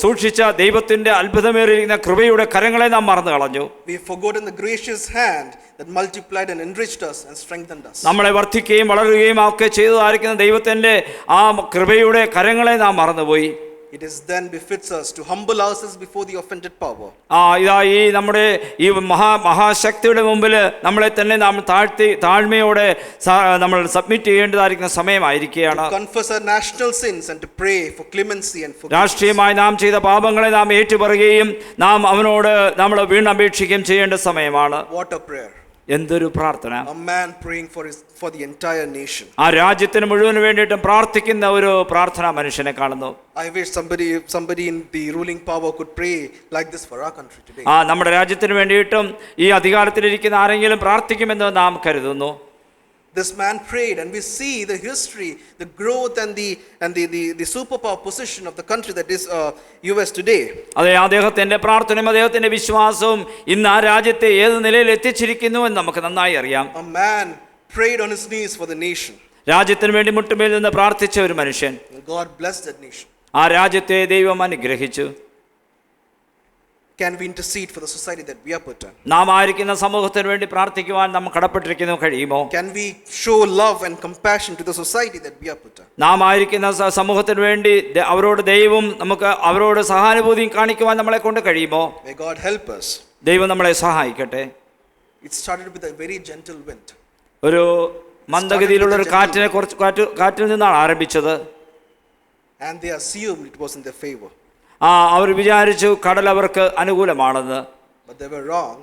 സൂക്ഷിച്ച ദൈവത്തിന്റെ അത്ഭുതമേറിയിരിക്കുന്ന കൃപയുടെ കരങ്ങളെ നാം മറന്നു കളഞ്ഞു. We have forgotten the gracious hand that multiplied and enriched us and strengthened us. നമ്മളെ വർദ്ധിക്കുകയും വളരുകയും ഒക്കെ ചെയ്തതായിരിക്കുന്ന ദൈവത്തിന്റെ ആ കൃപയുടെ കരങ്ങളെ നാം മറന്നുപോയി. it is then befits us to humble ourselves before the offended power. ഇതാ ഈ നമ്മുടെ ഈ മഹാശക്തിയുടെ മുമ്പിൽ നമ്മളെ തന്നെ നാം താഴ്മയോടെ നമ്മൾ submit ചെയ്യേണ്ടതായിരിക്കുന്ന സമയമായിരിക്കുകയാണ്. Confess our national sins and to pray for clemency and forgiveness. രാഷ്ട്രീയമായി നാം ചെയ്ത പാപങ്ങളെ നാം ഏറ്റുപറയുകയും നാം അവനോട് നമ്മൾ വീണപേക്ഷിക്കുകയും ചെയ്യേണ്ട സമയമാണ്. What a prayer. എന്തൊരു പ്രാർത്ഥന. A man praying for the entire nation. ആ രാജ്യത്തിന് മുഴുവന് വേണ്ടിയിട്ടും പ്രാർത്ഥിക്കുന്ന ഒരു പ്രാർത്ഥന മനുഷ്യനെ കാണുന്നു. I wish somebody in the ruling power could pray like this for our country today. നമ്മുടെ രാജ്യത്തിന് വേണ്ടിയിട്ടും ഈ അധികാരത്തിലിരിക്കുന്ന ആരെങ്കിലും പ്രാർത്ഥിക്കുമെന്ന് നാം കരുതുന്നു. This man prayed, and we see the history, the growth and the superpower position of the country that is US today. അതെ, അദ്ദേഹത്തിന്റെ പ്രാർത്ഥനയും അദ്ദേഹത്തിന്റെ വിശ്വാസവും ഇന്ന് ആ രാജ്യത്തെ ഏത് നിലയിൽ എത്തിച്ചിരിക്കുന്നു എന്ന് നമുക്ക് നന്നായി അറിയാം. A man prayed on his knees for the nation. രാജ്യത്തിന് വേണ്ടി മുട്ടുമേൽ നിന്ന് പ്രാർത്ഥിച്ച ഒരു മനുഷ്യൻ. God blessed that nation. ആ രാജ്യത്തെ ദൈവം അനുഗ്രഹിച്ചു. Can we intercede for the society that we are put in? നാം ആയിരിക്കുന്ന സമൂഹത്തിന് വേണ്ടി പ്രാർത്ഥിക്കുവാൻ നാം കടപ്പെട്ടിരിക്കുന്നു. കഴിയുമോ? Can we show love and compassion to the society that we are put in? നാം ആയിരിക്കുന്ന സമൂഹത്തിന് വേണ്ടി അവരോട് ദൈവവും നമുക്ക് അവരോട് സഹാനുഭൂതിയും കാണിക്കുവാൻ നമ്മളെ കൊണ്ട് കഴിയുമോ? May God help us. ദൈവം നമ്മളെ സഹായിക്കട്ടെ. It started with a very gentle wind. ഒരു മന്ദഗതിയിലുള്ള ഒരു കാറ്റിൽ നിന്നാണ് ആരംഭിച്ചത്. And they assumed it was in their favor. അവർ വിചാരിച്ചു കടൽ അവർക്ക് അനുകൂലമാണെന്ന്. But they were wrong.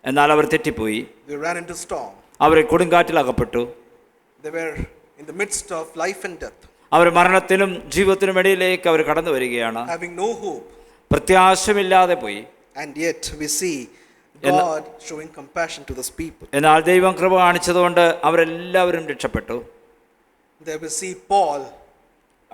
എന്നാൽ അവർ തെറ്റിപ്പോയി. They ran into storm. അവർ കൊടുങ്കാറ്റിൽ അകപ്പെട്ടു. They were in the midst of life and death. അവർ മരണത്തിനും ജീവിതത്തിനും ഇടയിലേക്ക് അവർ കടന്നു വരികയാണ്. Having no hope. പ്രത്യാശമില്ലാതെ പോയി. And yet we see God showing compassion to those people. എന്നാൽ ദൈവം കൃപ കാണിച്ചതുകൊണ്ട് അവരെല്ലാവരും രക്ഷപ്പെട്ടു. There we see Paul,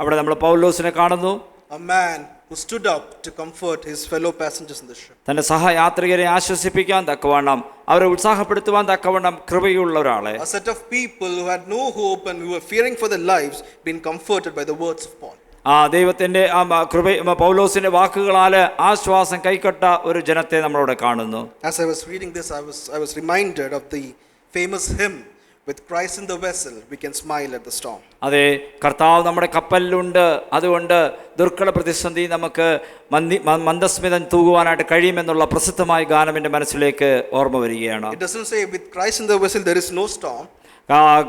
അവിടെ നമ്മൾ പൗലോസിനെ കാണുന്നു. a man who stood up to comfort his fellow passengers in the ship. തന്റെ സഹയാത്രികരെ ആശ്വസിപ്പിക്കാൻ തക്കവണ്ണം അവരെ ഉത്സാഹപ്പെടുത്തുവാൻ തക്കവണ്ണം കൃപയുള്ള ഒരാളെ. A set of people who had no hope and who were fearing for their lives being comforted by the words of Paul. ദൈവത്തിന്റെ പൗലോസിന്റെ വാക്കുകളാൽ ആശ്വാസം കൈക്കൊട്ട ഒരു ജനത്തെ നമ്മളവിടെ കാണുന്നു. As I was reading this, I was reminded of the famous hymn, with Christ in the vessel we can smile at the storm. അതെ, കർത്താവ് നമ്മുടെ കപ്പലിലുണ്ട്, അതുകൊണ്ട് ദുർഘട പ്രതിസന്ധി നമുക്ക് മന്ദസ്മിതം തൂകുവാനായിട്ട് കഴിയുമെന്നുള്ള പ്രസിദ്ധമായ ഗാനം എൻ്റെ മനസ്സിലേക്ക് ഓർമ്മ വരികയാണ്. It doesn't say with Christ in the vessel there is no storm.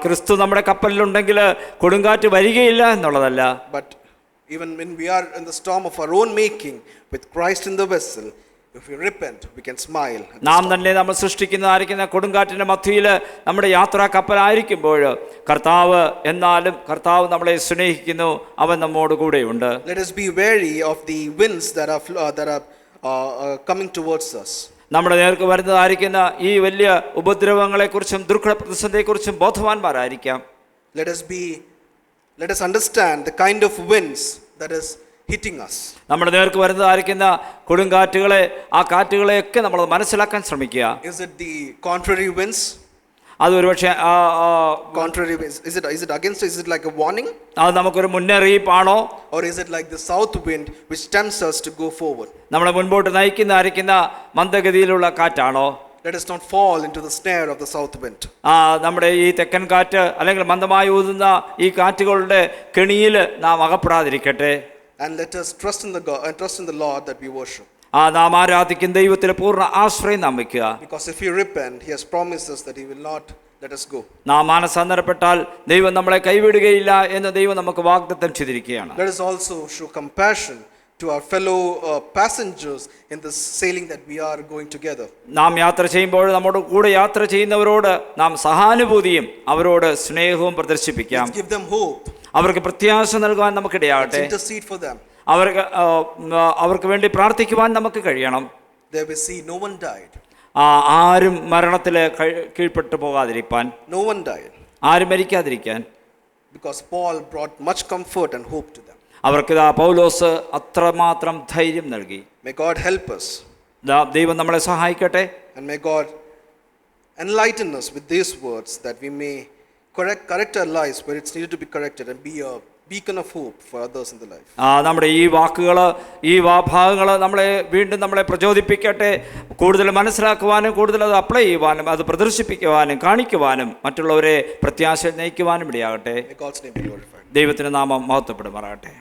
ക്രിസ്തു നമ്മുടെ കപ്പലിലുണ്ടെങ്കിൽ കൊടുങ്കാറ്റ് വരികയില്ല എന്നുള്ളതല്ല. But even when we are in the storm of our own making, with Christ in the vessel, if we repent, we can smile. നാം തന്നെ നമ്മൾ സൃഷ്ടിക്കുന്നതായിരിക്കുന്ന കൊടുങ്കാറ്റിന്റെ മധ്യയിൽ നമ്മുടെ യാത്രാ കപ്പലായിരിക്കുമ്പോൾ എന്നാലും കർത്താവ് നമ്മളെ സ്നേഹിക്കുന്നു, അവൻ നമ്മോട് കൂടെയുണ്ട്. Let us be wary of the winds that are coming towards us. നമ്മുടെ നേർക്ക് വരുന്നതായിരിക്കുന്ന ഈ വലിയ ഉപദ്രവങ്ങളെക്കുറിച്ചും ദുർഘട പ്രതിസന്ധിയെക്കുറിച്ചും ബോധവാന്മാരായിരിക്കാം. Let us understand the kind of winds that is hitting us. നമ്മുടെ നേർക്ക് വരുന്നതായിരിക്കുന്ന കൊടുങ്കാറ്റുകളെ, ആ കാറ്റുകളെയൊക്കെ നമ്മൾ മനസ്സിലാക്കാൻ ശ്രമിക്കുക. Is it the contrary winds? അത് ഒരുപക്ഷെ Contrary winds. Is it against? Is it like a warning? അത് നമുക്കൊരു മുന്നറിയിപ്പാണോ? Or is it like the south wind which tempts us to go forward? നമ്മളെ മുൻപോട്ട് നയിക്കുന്നതായിരിക്കുന്ന മന്ദഗതിയിലുള്ള കാറ്റാണോ? Let us not fall into the snare of the south wind. നമ്മുടെ ഈ തെക്കൻ കാറ്റ് അല്ലെങ്കിൽ മന്ദമായി ഊതുന്ന ഈ കാറ്റുകളുടെ കെണിയിൽ നാം അകപ്പെടാതിരിക്കട്ടെ. And let us trust in the God and trust in the Lord that we worship. നാം ആരാധിക്കുന്ന ദൈവത്തിലെ പൂർണ്ണ ആശ്രയം നാം വയ്ക്കുക. Because if we repent, He has promised us that He will not let us go. നാം മാനസാന്തരപ്പെട്ടാൽ ദൈവം നമ്മളെ കൈവിടുകയില്ല എന്ന് ദൈവം നമുക്ക് വാഗ്ദത്തം ചെയ്തിരിക്കുകയാണ്. Let us also show compassion to our fellow passengers in this sailing that we are going together. നാം യാത്ര ചെയ്യുമ്പോൾ നമ്മുടെ കൂടെ യാത്ര ചെയ്യുന്നവരോട് നാം സഹാനുഭൂതിയും അവരോട് സ്നേഹവും പ്രദർശിപ്പിക്കാം. Let's give them hope. അവർക്ക് പ്രത്യാശ നൽകുവാൻ നമുക്കിടയാകട്ടെ. Let's intercede for them. അവർക്ക് വേണ്ടി പ്രാർത്ഥിക്കുവാൻ നമുക്ക് കഴിയണം. There we see no one died. ആരും മരണത്തിൽ കീഴ്പ്പെട്ടു പോകാതിരിക്കാൻ. No one died. ആരും മരിക്കാതിരിക്കാൻ. Because Paul brought much comfort and hope to them. അവർക്ക് പൗലോസ് അത്രമാത്രം ധൈര്യം നൽകി. May God help us. ദൈവം നമ്മളെ സഹായിക്കട്ടെ. And may God enlighten us with these words that we may correct our lives where it's needed to be corrected and be a beacon of hope for others in the life. നമ്മുടെ ഈ വാക്കുകൾ, ഈ ഭാഗങ്ങൾ നമ്മളെ പ്രചോദിപ്പിക്കട്ടെ. കൂടുതൽ മനസ്സിലാക്കുവാനും കൂടുതൽ അത് അപ്ലൈ ചെയ്യുവാനും അത് പ്രദർശിപ്പിക്കുവാനും കാണിക്കുവാനും മറ്റുള്ളവരെ പ്രത്യാശ നയിക്കുവാനും ഇടയാകട്ടെ. May God's name be glorified. ദൈവത്തിൻ്റെ നാമം മഹത്വപ്പെടുമാറാകട്ടെ.